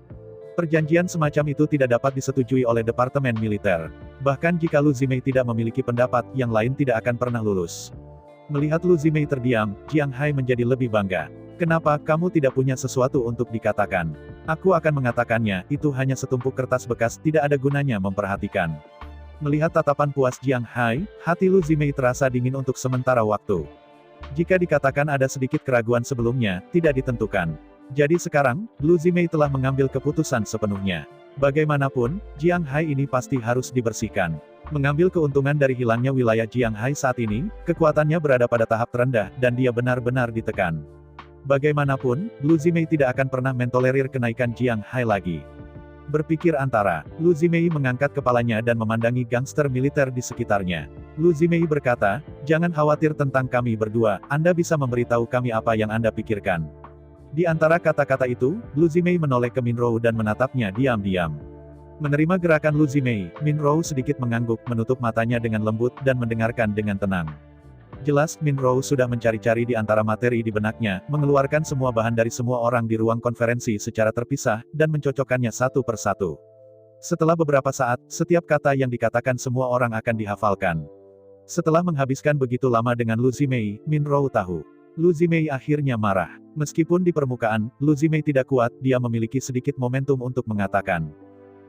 Speaker 2: Perjanjian semacam itu tidak dapat disetujui oleh Departemen Militer. Bahkan jika Lu Zimei tidak memiliki pendapat, yang lain tidak akan pernah lulus. Melihat Lu Zimei terdiam, Jiang Hai menjadi lebih bangga. Kenapa kamu tidak punya sesuatu untuk dikatakan? Aku akan mengatakannya, itu hanya setumpuk kertas bekas, tidak ada gunanya memperhatikan. Melihat tatapan puas Jiang Hai, hati Lu Zimei terasa dingin untuk sementara waktu. Jika dikatakan ada sedikit keraguan sebelumnya, tidak ditentukan. Jadi sekarang, Lu Zimei telah mengambil keputusan sepenuhnya. Bagaimanapun, Jiang Hai ini pasti harus dibersihkan. Mengambil keuntungan dari hilangnya wilayah Jiang Hai saat ini, kekuatannya berada pada tahap terendah, dan dia benar-benar ditekan. Bagaimanapun, Lu Zimei tidak akan pernah mentolerir kenaikan Jiang Hai lagi. Berpikir antara, Lu Zimei mengangkat kepalanya dan memandangi gangster militer di sekitarnya. Lu Zimei berkata, jangan khawatir tentang kami berdua, Anda bisa memberitahu kami apa yang Anda pikirkan. Di antara kata-kata itu, Lu Zimei menoleh ke Min Rou dan menatapnya diam-diam. Menerima gerakan Lu Zimei, Min Rou sedikit mengangguk, menutup matanya dengan lembut, dan mendengarkan dengan tenang. Jelas, Min Rou sudah mencari-cari di antara materi di benaknya, mengeluarkan semua bahan dari semua orang di ruang konferensi secara terpisah, dan mencocokkannya satu persatu. Setelah beberapa saat, setiap kata yang dikatakan semua orang akan dihafalkan. Setelah menghabiskan begitu lama dengan Lu Zimei, Min Rou tahu. Lu Zimei akhirnya marah. Meskipun di permukaan, Lu Zimei tidak kuat, dia memiliki sedikit momentum untuk mengatakan.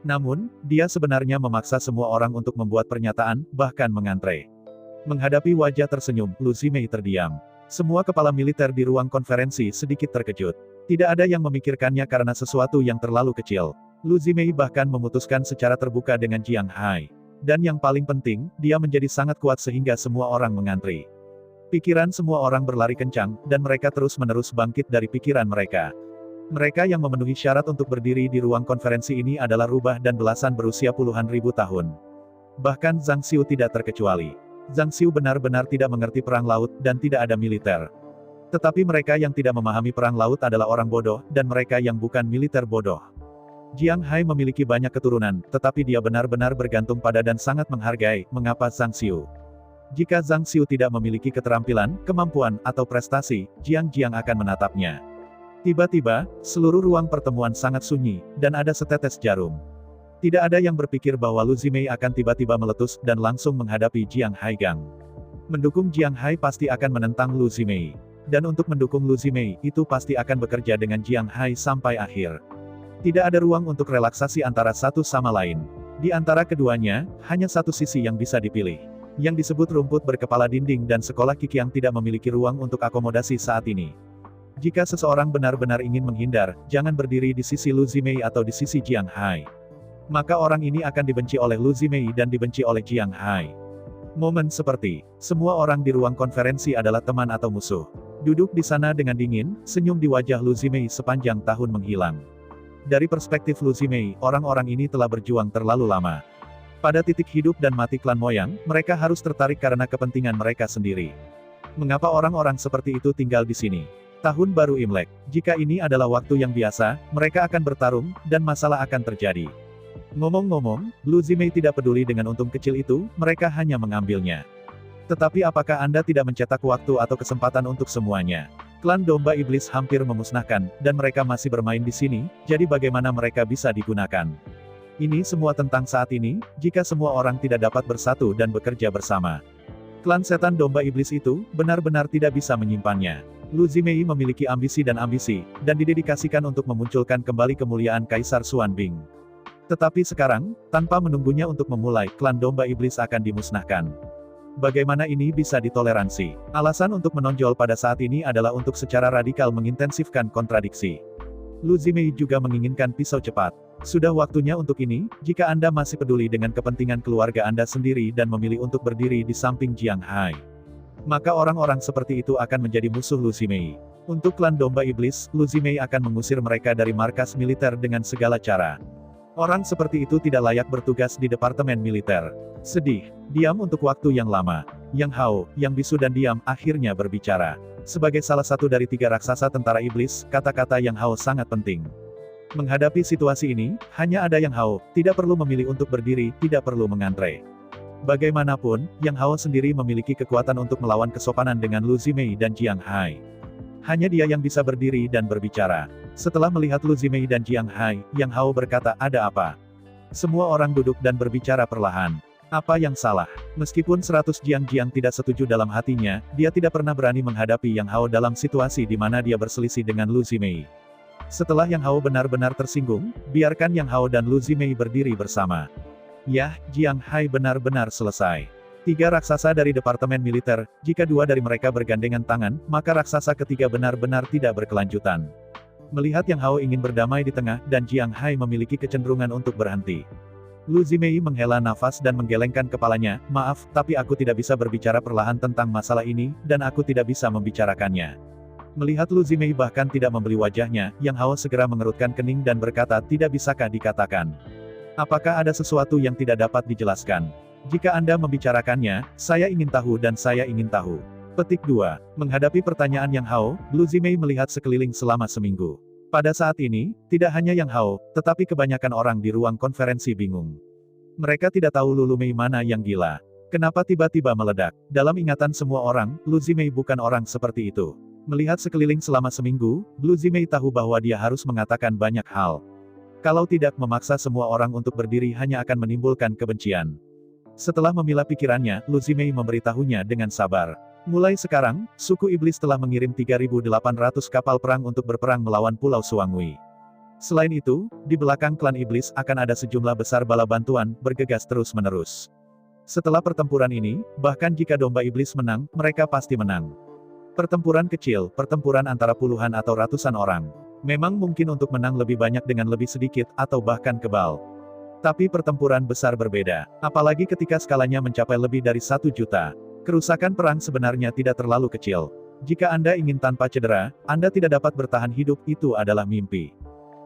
Speaker 2: Namun, dia sebenarnya memaksa semua orang untuk membuat pernyataan, bahkan mengantre. Menghadapi wajah tersenyum, Lu Zimei terdiam. Semua kepala militer di ruang konferensi sedikit terkejut. Tidak ada yang memikirkannya karena sesuatu yang terlalu kecil. Lu Zimei bahkan memutuskan secara terbuka dengan Jiang Hai. Dan yang paling penting, dia menjadi sangat kuat sehingga semua orang mengantri. Pikiran semua orang berlari kencang, dan mereka terus-menerus bangkit dari pikiran mereka. Mereka yang memenuhi syarat untuk berdiri di ruang konferensi ini adalah rubah dan belasan berusia puluhan ribu tahun. Bahkan Zhang Xiu tidak terkecuali. Zhang Xiu benar-benar tidak mengerti perang laut, dan tidak ada militer. Tetapi mereka yang tidak memahami perang laut adalah orang bodoh, dan mereka yang bukan militer bodoh. Jiang Hai memiliki banyak keturunan, tetapi dia benar-benar bergantung pada dan sangat menghargai, mengapa Zhang Xiu. Jika Zhang Xiu tidak memiliki keterampilan, kemampuan, atau prestasi, Jiang akan menatapnya. Tiba-tiba, seluruh ruang pertemuan sangat sunyi, dan ada setetes jarum. Tidak ada yang berpikir bahwa Lu Zimei akan tiba-tiba meletus dan langsung menghadapi Jiang Haigang. Mendukung Jiang Hai pasti akan menentang Lu Zimei. Dan untuk mendukung Lu Zimei, itu pasti akan bekerja dengan Jiang Hai sampai akhir. Tidak ada ruang untuk relaksasi antara satu sama lain. Di antara keduanya, hanya satu sisi yang bisa dipilih. Yang disebut rumput berkepala dinding dan sekolah Qiqiang tidak memiliki ruang untuk akomodasi saat ini. Jika seseorang benar-benar ingin menghindar, jangan berdiri di sisi Lu Zimei atau di sisi Jiang Hai. Maka orang ini akan dibenci oleh Lu Zimei dan dibenci oleh Jiang Hai. Momen seperti, semua orang di ruang konferensi adalah teman atau musuh. Duduk di sana dengan dingin, senyum di wajah Lu Zimei sepanjang tahun menghilang. Dari perspektif Lu Zimei, orang-orang ini telah berjuang terlalu lama. Pada titik hidup dan mati klan Moyang, mereka harus tertarik karena kepentingan mereka sendiri. Mengapa orang-orang seperti itu tinggal di sini? Tahun Baru Imlek. Jika ini adalah waktu yang biasa, mereka akan bertarung, dan masalah akan terjadi. Ngomong-ngomong, Lu Zimei tidak peduli dengan untung kecil itu, mereka hanya mengambilnya. Tetapi apakah Anda tidak mencetak waktu atau kesempatan untuk semuanya? Klan Domba Iblis hampir memusnahkan, dan mereka masih bermain di sini, jadi bagaimana mereka bisa digunakan? Ini semua tentang saat ini, jika semua orang tidak dapat bersatu dan bekerja bersama. Klan Setan Domba Iblis itu, benar-benar tidak bisa menyimpannya. Lu Zimei memiliki ambisi, dan didedikasikan untuk memunculkan kembali kemuliaan Kaisar Xuanbing. Tetapi sekarang, tanpa menunggunya untuk memulai, klan Domba Iblis akan dimusnahkan. Bagaimana ini bisa ditoleransi? Alasan untuk menonjol pada saat ini adalah untuk secara radikal mengintensifkan kontradiksi. Lu Zimei juga menginginkan pisau cepat. Sudah waktunya untuk ini, jika Anda masih peduli dengan kepentingan keluarga Anda sendiri dan memilih untuk berdiri di samping Jiang Hai. Maka orang-orang seperti itu akan menjadi musuh Lu Zimei. Untuk klan Domba Iblis, Lu Zimei akan mengusir mereka dari markas militer dengan segala cara. Orang seperti itu tidak layak bertugas di departemen militer. Sedih, diam untuk waktu yang lama. Yang Hao, Yang Bisu dan Diam, akhirnya berbicara. Sebagai salah satu dari 3 raksasa tentara iblis, kata-kata Yang Hao sangat penting. Menghadapi situasi ini, hanya ada Yang Hao, tidak perlu memilih untuk berdiri, tidak perlu mengantre. Bagaimanapun, Yang Hao sendiri memiliki kekuatan untuk melawan kesopanan dengan Lu Zimei dan Jiang Hai. Hanya dia yang bisa berdiri dan berbicara. Setelah melihat Lu Zimei dan Jiang Hai, Yang Hao berkata, ada apa? Semua orang duduk dan berbicara perlahan. Apa yang salah? Meskipun 100 Jiang tidak setuju dalam hatinya, dia tidak pernah berani menghadapi Yang Hao dalam situasi di mana dia berselisih dengan Lu Zimei. Setelah Yang Hao benar-benar tersinggung, biarkan Yang Hao dan Lu Zimei berdiri bersama. Yah, Jiang Hai benar-benar selesai. 3 raksasa dari departemen militer, jika 2 dari mereka bergandengan tangan, maka raksasa ketiga benar-benar tidak berkelanjutan. Melihat Yang Hao ingin berdamai di tengah, dan Jiang Hai memiliki kecenderungan untuk berhenti. Lu Zimei menghela nafas dan menggelengkan kepalanya, maaf, tapi aku tidak bisa berbicara perlahan tentang masalah ini, dan aku tidak bisa membicarakannya. Melihat Lu Zimei bahkan tidak membeli wajahnya, Yang Hao segera mengerutkan kening dan berkata, tidak bisakah dikatakan? Apakah ada sesuatu yang tidak dapat dijelaskan? Jika Anda membicarakannya, saya ingin tahu dan saya ingin tahu. Petik 2. Menghadapi pertanyaan Yang Hao, Lu Zimei melihat sekeliling selama seminggu. Pada saat ini, tidak hanya Yang Hao, tetapi kebanyakan orang di ruang konferensi bingung. Mereka tidak tahu Lu Mei mana yang gila. Kenapa tiba-tiba meledak? Dalam ingatan semua orang, Lu Zimei bukan orang seperti itu. Melihat sekeliling selama seminggu, Lu Zimei tahu bahwa dia harus mengatakan banyak hal. Kalau tidak, memaksa semua orang untuk berdiri hanya akan menimbulkan kebencian. Setelah memilah pikirannya, Lu Zimei memberitahunya dengan sabar. Mulai sekarang, suku iblis telah mengirim 3.800 kapal perang untuk berperang melawan Pulau Suangui. Selain itu, di belakang klan iblis akan ada sejumlah besar bala bantuan, bergegas terus-menerus. Setelah pertempuran ini, bahkan jika domba iblis menang, mereka pasti menang. Pertempuran kecil, pertempuran antara puluhan atau ratusan orang. Memang mungkin untuk menang lebih banyak dengan lebih sedikit, atau bahkan kebal. Tapi pertempuran besar berbeda, apalagi ketika skalanya mencapai lebih dari 1 juta. Kerusakan perang sebenarnya tidak terlalu kecil. Jika Anda ingin tanpa cedera, Anda tidak dapat bertahan hidup, itu adalah mimpi.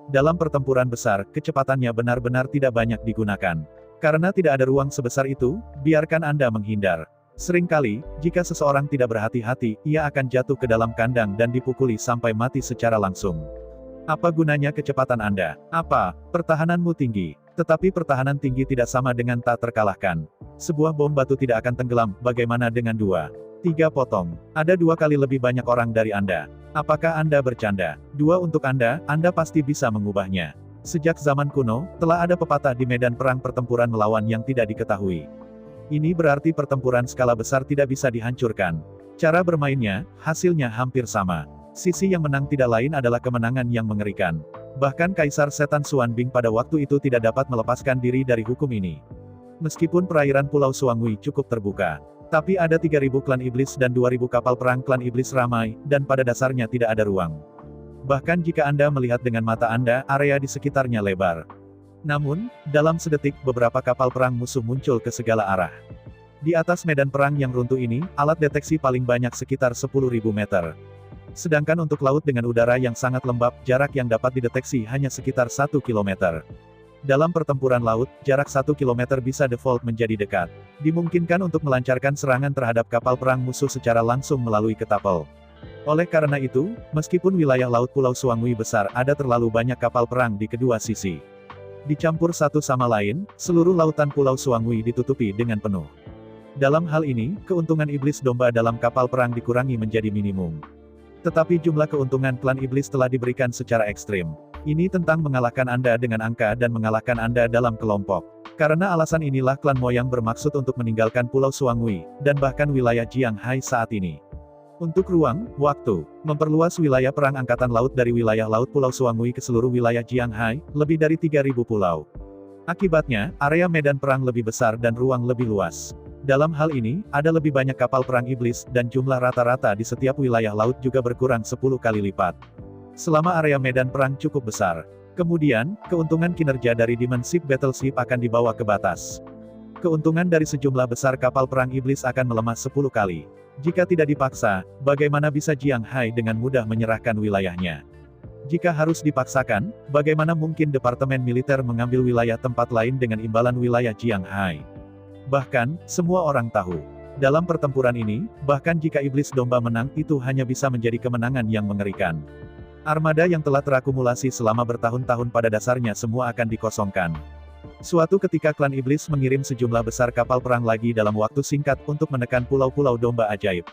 Speaker 2: Dalam pertempuran besar, kecepatannya benar-benar tidak banyak digunakan. Karena tidak ada ruang sebesar itu, biarkan Anda menghindar. Seringkali, jika seseorang tidak berhati-hati, ia akan jatuh ke dalam kandang dan dipukuli sampai mati secara langsung. Apa gunanya kecepatan Anda? Apa? Pertahananmu tinggi. Tetapi pertahanan tinggi tidak sama dengan tak terkalahkan. Sebuah bom batu tidak akan tenggelam, bagaimana dengan 2, 3 potong? Ada 2 kali lebih banyak orang dari Anda. Apakah Anda bercanda? 2 untuk Anda pasti bisa mengubahnya. Sejak zaman kuno, telah ada pepatah di medan perang pertempuran melawan yang tidak diketahui. Ini berarti pertempuran skala besar tidak bisa dihancurkan. Cara bermainnya, hasilnya hampir sama. Sisi yang menang tidak lain adalah kemenangan yang mengerikan. Bahkan Kaisar Setan Xuanbing pada waktu itu tidak dapat melepaskan diri dari hukum ini. Meskipun perairan Pulau Suangui cukup terbuka, tapi ada 3.000 klan iblis dan 2.000 kapal perang klan iblis ramai, dan pada dasarnya tidak ada ruang. Bahkan jika Anda melihat dengan mata Anda, area di sekitarnya lebar. Namun, dalam sedetik, beberapa kapal perang musuh muncul ke segala arah. Di atas medan perang yang runtuh ini, alat deteksi paling banyak sekitar 10.000 meter. Sedangkan untuk laut dengan udara yang sangat lembab, jarak yang dapat dideteksi hanya sekitar 1 km. Dalam pertempuran laut, jarak 1 km bisa default menjadi dekat. Dimungkinkan untuk melancarkan serangan terhadap kapal perang musuh secara langsung melalui ketapel. Oleh karena itu, meskipun wilayah laut Pulau Suangui besar, ada terlalu banyak kapal perang di kedua sisi. Dicampur satu sama lain, seluruh lautan Pulau Suangui ditutupi dengan penuh. Dalam hal ini, keuntungan iblis domba dalam kapal perang dikurangi menjadi minimum. Tetapi jumlah keuntungan klan iblis telah diberikan secara ekstrim. Ini tentang mengalahkan Anda dengan angka dan mengalahkan Anda dalam kelompok. Karena alasan inilah klan Moyang bermaksud untuk meninggalkan Pulau Suangui, dan bahkan wilayah Jianghai saat ini. Untuk ruang, waktu, memperluas wilayah perang Angkatan Laut dari wilayah Laut Pulau Suangui ke seluruh wilayah Jianghai, lebih dari 3.000 pulau. Akibatnya, area medan perang lebih besar dan ruang lebih luas. Dalam hal ini, ada lebih banyak kapal perang iblis, dan jumlah rata-rata di setiap wilayah laut juga berkurang 10 kali lipat. Selama area medan perang cukup besar. Kemudian, keuntungan kinerja dari Demon Ship Battleship akan dibawa ke batas. Keuntungan dari sejumlah besar kapal perang iblis akan melemah 10 kali. Jika tidak dipaksa, bagaimana bisa Jianghai dengan mudah menyerahkan wilayahnya? Jika harus dipaksakan, bagaimana mungkin Departemen Militer mengambil wilayah tempat lain dengan imbalan wilayah Jianghai? Bahkan, semua orang tahu. Dalam pertempuran ini, bahkan jika iblis domba menang, itu hanya bisa menjadi kemenangan yang mengerikan. Armada yang telah terakumulasi selama bertahun-tahun pada dasarnya semua akan dikosongkan. Suatu ketika klan iblis mengirim sejumlah besar kapal perang lagi dalam waktu singkat untuk menekan pulau-pulau domba ajaib.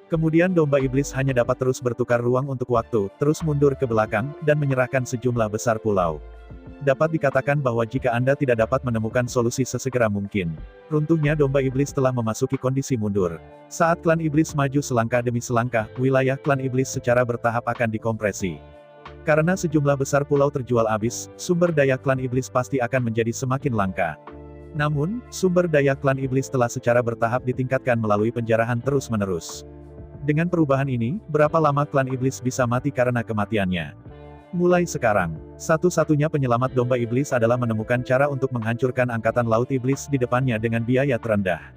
Speaker 2: Kemudian domba iblis hanya dapat terus bertukar ruang untuk waktu, terus mundur ke belakang, dan menyerahkan sejumlah besar pulau. Dapat dikatakan bahwa jika Anda tidak dapat menemukan solusi sesegera mungkin, runtuhnya domba iblis telah memasuki kondisi mundur. Saat klan iblis maju selangkah demi selangkah, wilayah klan iblis secara bertahap akan dikompresi. Karena sejumlah besar pulau terjual habis, sumber daya klan iblis pasti akan menjadi semakin langka. Namun, sumber daya klan iblis telah secara bertahap ditingkatkan melalui penjarahan terus-menerus. Dengan perubahan ini, berapa lama klan iblis bisa mati karena kematiannya? Mulai sekarang, satu-satunya penyelamat domba iblis adalah menemukan cara untuk menghancurkan angkatan laut iblis di depannya dengan biaya terendah.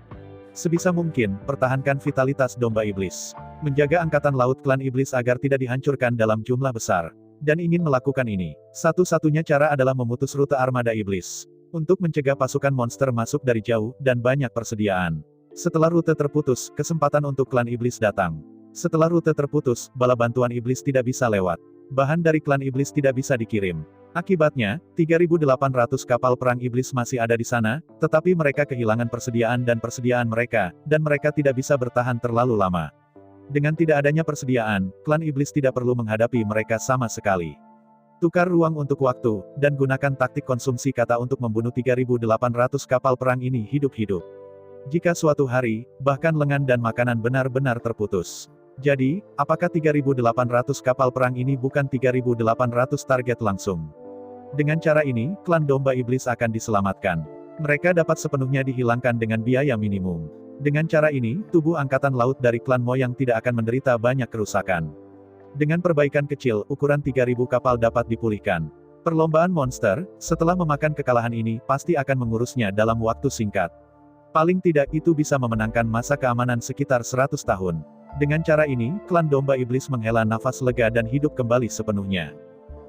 Speaker 2: Sebisa mungkin, pertahankan vitalitas domba iblis. Menjaga angkatan laut klan iblis agar tidak dihancurkan dalam jumlah besar. Dan ingin melakukan ini, satu-satunya cara adalah memutus rute armada iblis. Untuk mencegah pasukan monster masuk dari jauh, dan banyak persediaan. Setelah rute terputus, kesempatan untuk klan iblis datang. Setelah rute terputus, bala bantuan iblis tidak bisa lewat. Bahan dari klan iblis tidak bisa dikirim. Akibatnya, 3.800 kapal perang iblis masih ada di sana, tetapi mereka kehilangan persediaan mereka, dan mereka tidak bisa bertahan terlalu lama. Dengan tidak adanya persediaan, klan iblis tidak perlu menghadapi mereka sama sekali. Tukar ruang untuk waktu, dan gunakan taktik konsumsi kata untuk membunuh 3.800 kapal perang ini hidup-hidup. Jika suatu hari, bahkan lengan dan makanan benar-benar terputus. Jadi, apakah 3.800 kapal perang ini bukan 3.800 target langsung? Dengan cara ini, klan domba iblis akan diselamatkan. Mereka dapat sepenuhnya dihilangkan dengan biaya minimum. Dengan cara ini, tubuh angkatan laut dari klan Moyang tidak akan menderita banyak kerusakan. Dengan perbaikan kecil, ukuran 3.000 kapal dapat dipulihkan. Perlombaan monster, setelah memakan kekalahan ini, pasti akan mengurusnya dalam waktu singkat. Paling tidak itu bisa memenangkan masa keamanan sekitar 100 tahun. Dengan cara ini, klan domba iblis menghela nafas lega dan hidup kembali sepenuhnya.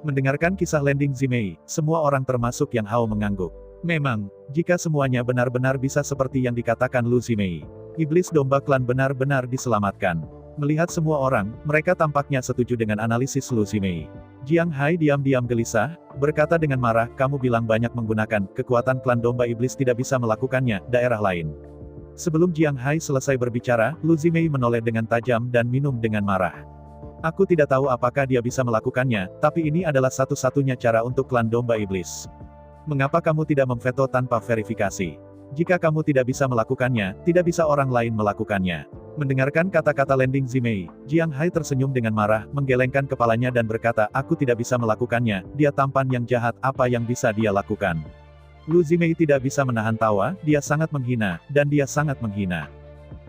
Speaker 2: Mendengarkan kisah Lending Zimei, semua orang termasuk yang Hao mengangguk. Memang, jika semuanya benar-benar bisa seperti yang dikatakan Lu Zimei, iblis domba klan benar-benar diselamatkan. Melihat semua orang, mereka tampaknya setuju dengan analisis Lu Zimei. Jianghai diam-diam gelisah, berkata dengan marah, kamu bilang banyak menggunakan kekuatan klan domba iblis tidak bisa melakukannya, daerah lain. Sebelum Jianghai selesai berbicara, Lu Zimei menoleh dengan tajam dan minum dengan marah. Aku tidak tahu apakah dia bisa melakukannya, tapi ini adalah satu-satunya cara untuk klan domba iblis. Mengapa kamu tidak memveto tanpa verifikasi? Jika kamu tidak bisa melakukannya, tidak bisa orang lain melakukannya. Mendengarkan kata-kata Lending Zimei, Jiang Hai tersenyum dengan marah, menggelengkan kepalanya dan berkata, aku tidak bisa melakukannya, dia tampan yang jahat, apa yang bisa dia lakukan? Lu Zimei tidak bisa menahan tawa, dia sangat menghina, dan dia sangat menghina.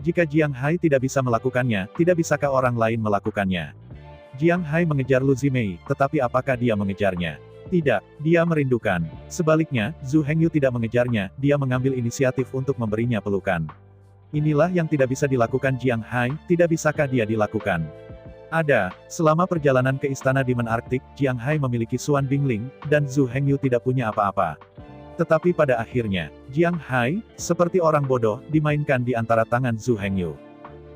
Speaker 2: Jika Jiang Hai tidak bisa melakukannya, tidak bisakah orang lain melakukannya? Jiang Hai mengejar Lu Zimei, tetapi apakah dia mengejarnya? Tidak, dia merindukan. Sebaliknya, Zhu Hengyu tidak mengejarnya, dia mengambil inisiatif untuk memberinya pelukan. Inilah yang tidak bisa dilakukan Jiang Hai, tidak bisakah dia dilakukan? Ada, selama perjalanan ke istana Demon Arctic, Jiang Hai memiliki Xuan Bingling, dan Zhu Hengyu tidak punya apa-apa. Tetapi pada akhirnya, Jiang Hai, seperti orang bodoh, dimainkan di antara tangan Zhu Hengyu.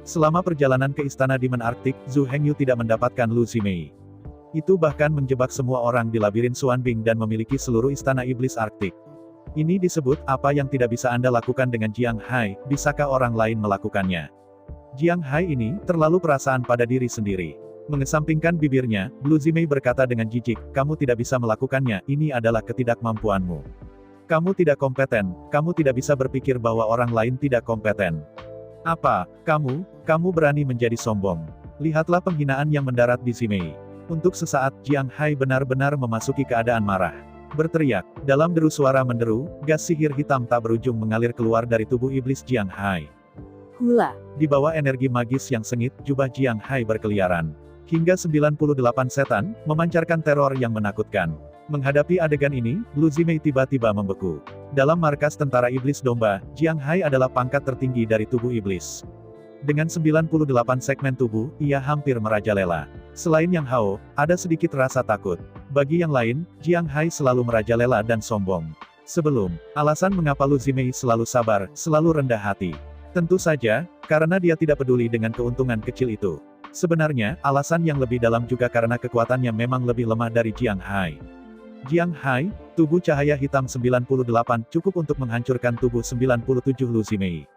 Speaker 2: Selama perjalanan ke istana Demon Arctic, Zhu Hengyu tidak mendapatkan Lu Zimei. Itu bahkan menjebak semua orang di labirin Xuanbing dan memiliki seluruh istana iblis Arktik. Ini disebut, apa yang tidak bisa Anda lakukan dengan Jiang Hai, bisakah orang lain melakukannya? Jiang Hai ini, terlalu perasaan pada diri sendiri. Mengesampingkan bibirnya, Lu Zimei berkata dengan jijik, kamu tidak bisa melakukannya, ini adalah ketidakmampuanmu. Kamu tidak kompeten, kamu tidak bisa berpikir bahwa orang lain tidak kompeten. Apa, kamu berani menjadi sombong. Lihatlah penghinaan yang mendarat di Zimei. Untuk sesaat, Jiang Hai benar-benar memasuki keadaan marah. Berteriak, dalam deru suara menderu, gas sihir hitam tak berujung mengalir keluar dari tubuh iblis Jiang Hai.
Speaker 3: Hula.
Speaker 2: Di bawah energi magis yang sengit, jubah Jiang Hai berkeliaran. Hingga 98 setan, memancarkan teror yang menakutkan. Menghadapi adegan ini, Lu Zimei tiba-tiba membeku. Dalam markas tentara iblis domba, Jiang Hai adalah pangkat tertinggi dari tubuh iblis. Dengan 98 segmen tubuh, ia hampir merajalela. Selain Yang Hao, ada sedikit rasa takut. Bagi yang lain, Jiang Hai selalu merajalela dan sombong. Sebelum, alasan mengapa Lu Zimei selalu sabar, selalu rendah hati. Tentu saja, karena dia tidak peduli dengan keuntungan kecil itu. Sebenarnya, alasan yang lebih dalam juga karena kekuatannya memang lebih lemah dari Jiang Hai. Jiang Hai, tubuh cahaya hitam 98 cukup untuk menghancurkan tubuh 97 Lu Zimei.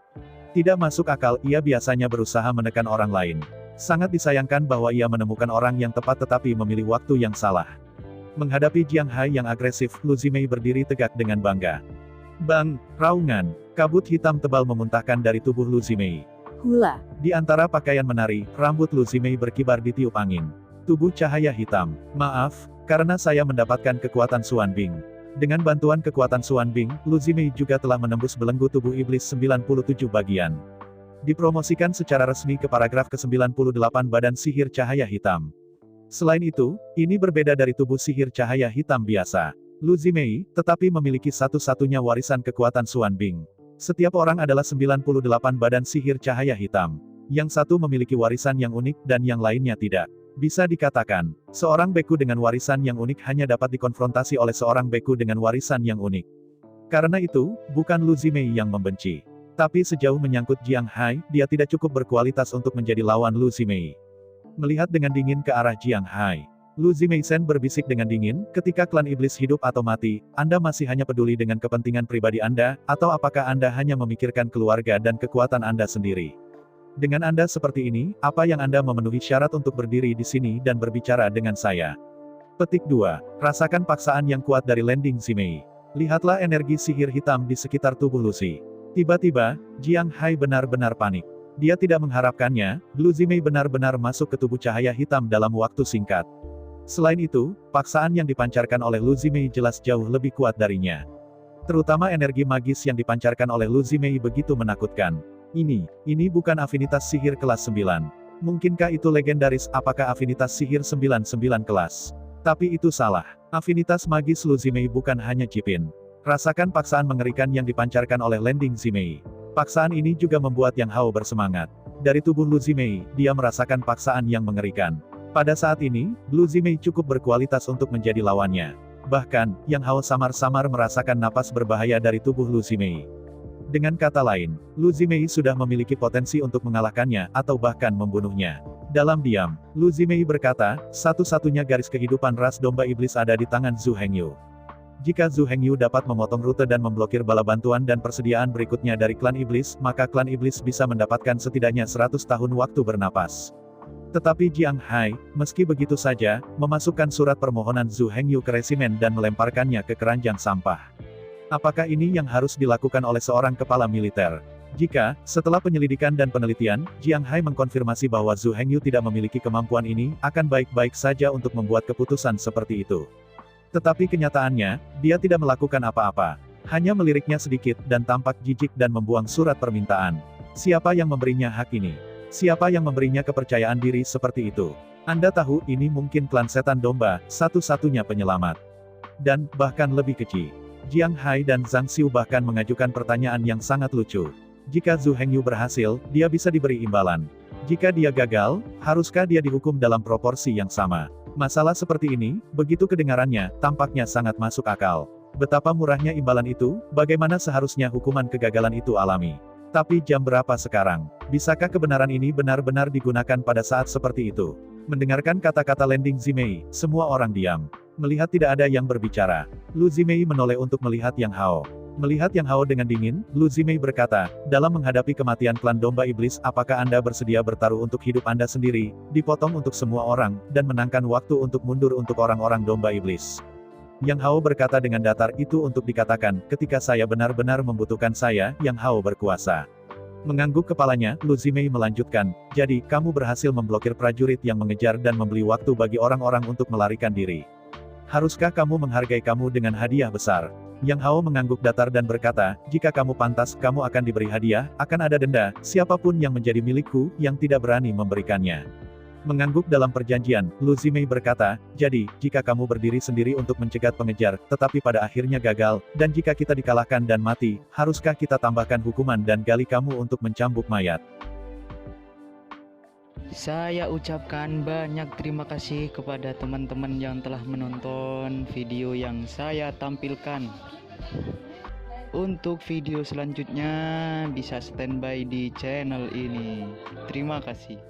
Speaker 2: Tidak masuk akal, ia biasanya berusaha menekan orang lain. Sangat disayangkan bahwa ia menemukan orang yang tepat tetapi memilih waktu yang salah. Menghadapi Jiang Hai yang agresif, Lu Zimei berdiri tegak dengan bangga. Bang, raungan, kabut hitam tebal memuntahkan dari tubuh Lu Zimei.
Speaker 3: Hula.
Speaker 2: Di antara pakaian menari, rambut Lu Zimei berkibar ditiup angin. Tubuh cahaya hitam. Maaf, karena saya mendapatkan kekuatan Xuanbing. Dengan bantuan kekuatan Xuanbing, Lu Zimei juga telah menembus belenggu tubuh iblis 97 bagian. Dipromosikan secara resmi ke paragraf ke-98 Badan Sihir Cahaya Hitam. Selain itu, ini berbeda dari tubuh sihir cahaya hitam biasa. Lu Zimei, tetapi memiliki satu-satunya warisan kekuatan Xuanbing. Setiap orang adalah 98 badan sihir cahaya hitam. Yang satu memiliki warisan yang unik dan yang lainnya tidak. Bisa dikatakan, seorang beku dengan warisan yang unik hanya dapat dikonfrontasi oleh seorang beku dengan warisan yang unik. Karena itu, bukan Lu Zimei yang membenci. Tapi sejauh menyangkut Jiang Hai, dia tidak cukup berkualitas untuk menjadi lawan Lu Zimei. Melihat dengan dingin ke arah Jiang Hai, Lu Zimei Sen berbisik dengan dingin, ketika klan iblis hidup atau mati, Anda masih hanya peduli dengan kepentingan pribadi Anda, atau apakah Anda hanya memikirkan keluarga dan kekuatan Anda sendiri? Dengan Anda seperti ini, apa yang Anda memenuhi syarat untuk berdiri di sini dan berbicara dengan saya? Petik 2. Rasakan paksaan yang kuat dari Lending Zimei. Lihatlah energi sihir hitam di sekitar tubuh Lucy. Tiba-tiba, Jiang Hai benar-benar panik. Dia tidak mengharapkannya, Lu Zimei benar-benar masuk ke tubuh cahaya hitam dalam waktu singkat. Selain itu, paksaan yang dipancarkan oleh Lu Zimei jelas jauh lebih kuat darinya. Terutama energi magis yang dipancarkan oleh Lu Zimei begitu menakutkan. Ini bukan afinitas sihir kelas 9. Mungkinkah itu legendaris? Apakah afinitas sihir 99 kelas? Tapi itu salah. Afinitas magis Lu Zimei bukan hanya cipin. Rasakan paksaan mengerikan yang dipancarkan oleh Lending Zimei. Paksaan ini juga membuat Yang Hao bersemangat. Dari tubuh Lu Zimei, dia merasakan paksaan yang mengerikan. Pada saat ini, Lu Zimei cukup berkualitas untuk menjadi lawannya. Bahkan, Yang Hao samar-samar merasakan napas berbahaya dari tubuh Lu Zimei. Dengan kata lain, Lu Zimei sudah memiliki potensi untuk mengalahkannya, atau bahkan membunuhnya. Dalam diam, Lu Zimei berkata, satu-satunya garis kehidupan ras domba iblis ada di tangan Zhu Hengyu. Jika Zhu Hengyu dapat memotong rute dan memblokir bala bantuan dan persediaan berikutnya dari klan iblis, maka klan iblis bisa mendapatkan setidaknya 100 tahun waktu bernapas. Tetapi Jiang Hai, meski begitu saja, memasukkan surat permohonan Zhu Hengyu ke resimen dan melemparkannya ke keranjang sampah. Apakah ini yang harus dilakukan oleh seorang kepala militer? Jika, setelah penyelidikan dan penelitian, Jiang Hai mengkonfirmasi bahwa Zhu Hengyu tidak memiliki kemampuan ini, akan baik-baik saja untuk membuat keputusan seperti itu. Tetapi kenyataannya, dia tidak melakukan apa-apa. Hanya meliriknya sedikit dan tampak jijik dan membuang surat permintaan. Siapa yang memberinya hak ini? Siapa yang memberinya kepercayaan diri seperti itu? Anda tahu, ini mungkin klan setan domba, satu-satunya penyelamat. Dan, bahkan lebih keji. Jiang Hai dan Zhang Xiu bahkan mengajukan pertanyaan yang sangat lucu. Jika Zhu Hengyu berhasil, dia bisa diberi imbalan. Jika dia gagal, haruskah dia dihukum dalam proporsi yang sama? Masalah seperti ini, begitu kedengarannya, tampaknya sangat masuk akal. Betapa murahnya imbalan itu, bagaimana seharusnya hukuman kegagalan itu alami. Tapi jam berapa sekarang? Bisakah kebenaran ini benar-benar digunakan pada saat seperti itu? Mendengarkan kata-kata Lending Zimei, semua orang diam. Melihat tidak ada yang berbicara. Lu Zimei menoleh untuk melihat Yang Hao. Melihat Yang Hao dengan dingin, Lu Zimei berkata, dalam menghadapi kematian klan domba iblis, apakah Anda bersedia bertaruh untuk hidup Anda sendiri, dipotong untuk semua orang, dan menangkan waktu untuk mundur untuk orang-orang domba iblis? Yang Hao berkata dengan datar, itu untuk dikatakan, ketika saya benar-benar membutuhkan saya, Yang Hao berkuasa. Mengangguk kepalanya, Lu Zimei melanjutkan, jadi, kamu berhasil memblokir prajurit yang mengejar dan membeli waktu bagi orang-orang untuk melarikan diri. Haruskah kamu menghargai kamu dengan hadiah besar? Yang Hao mengangguk datar dan berkata, jika kamu pantas, kamu akan diberi hadiah, akan ada denda, siapapun yang menjadi milikku, yang tidak berani memberikannya. Mengangguk dalam perjanjian, Lu Zimei berkata, jadi, jika kamu berdiri sendiri untuk mencegat pengejar, tetapi pada akhirnya gagal, dan jika kita dikalahkan dan mati, haruskah kita tambahkan hukuman dan gali kamu untuk mencambuk mayat?
Speaker 1: Saya ucapkan banyak terima kasih kepada teman-teman yang telah menonton video yang saya tampilkan. Untuk video selanjutnya bisa standby di channel ini. Terima kasih.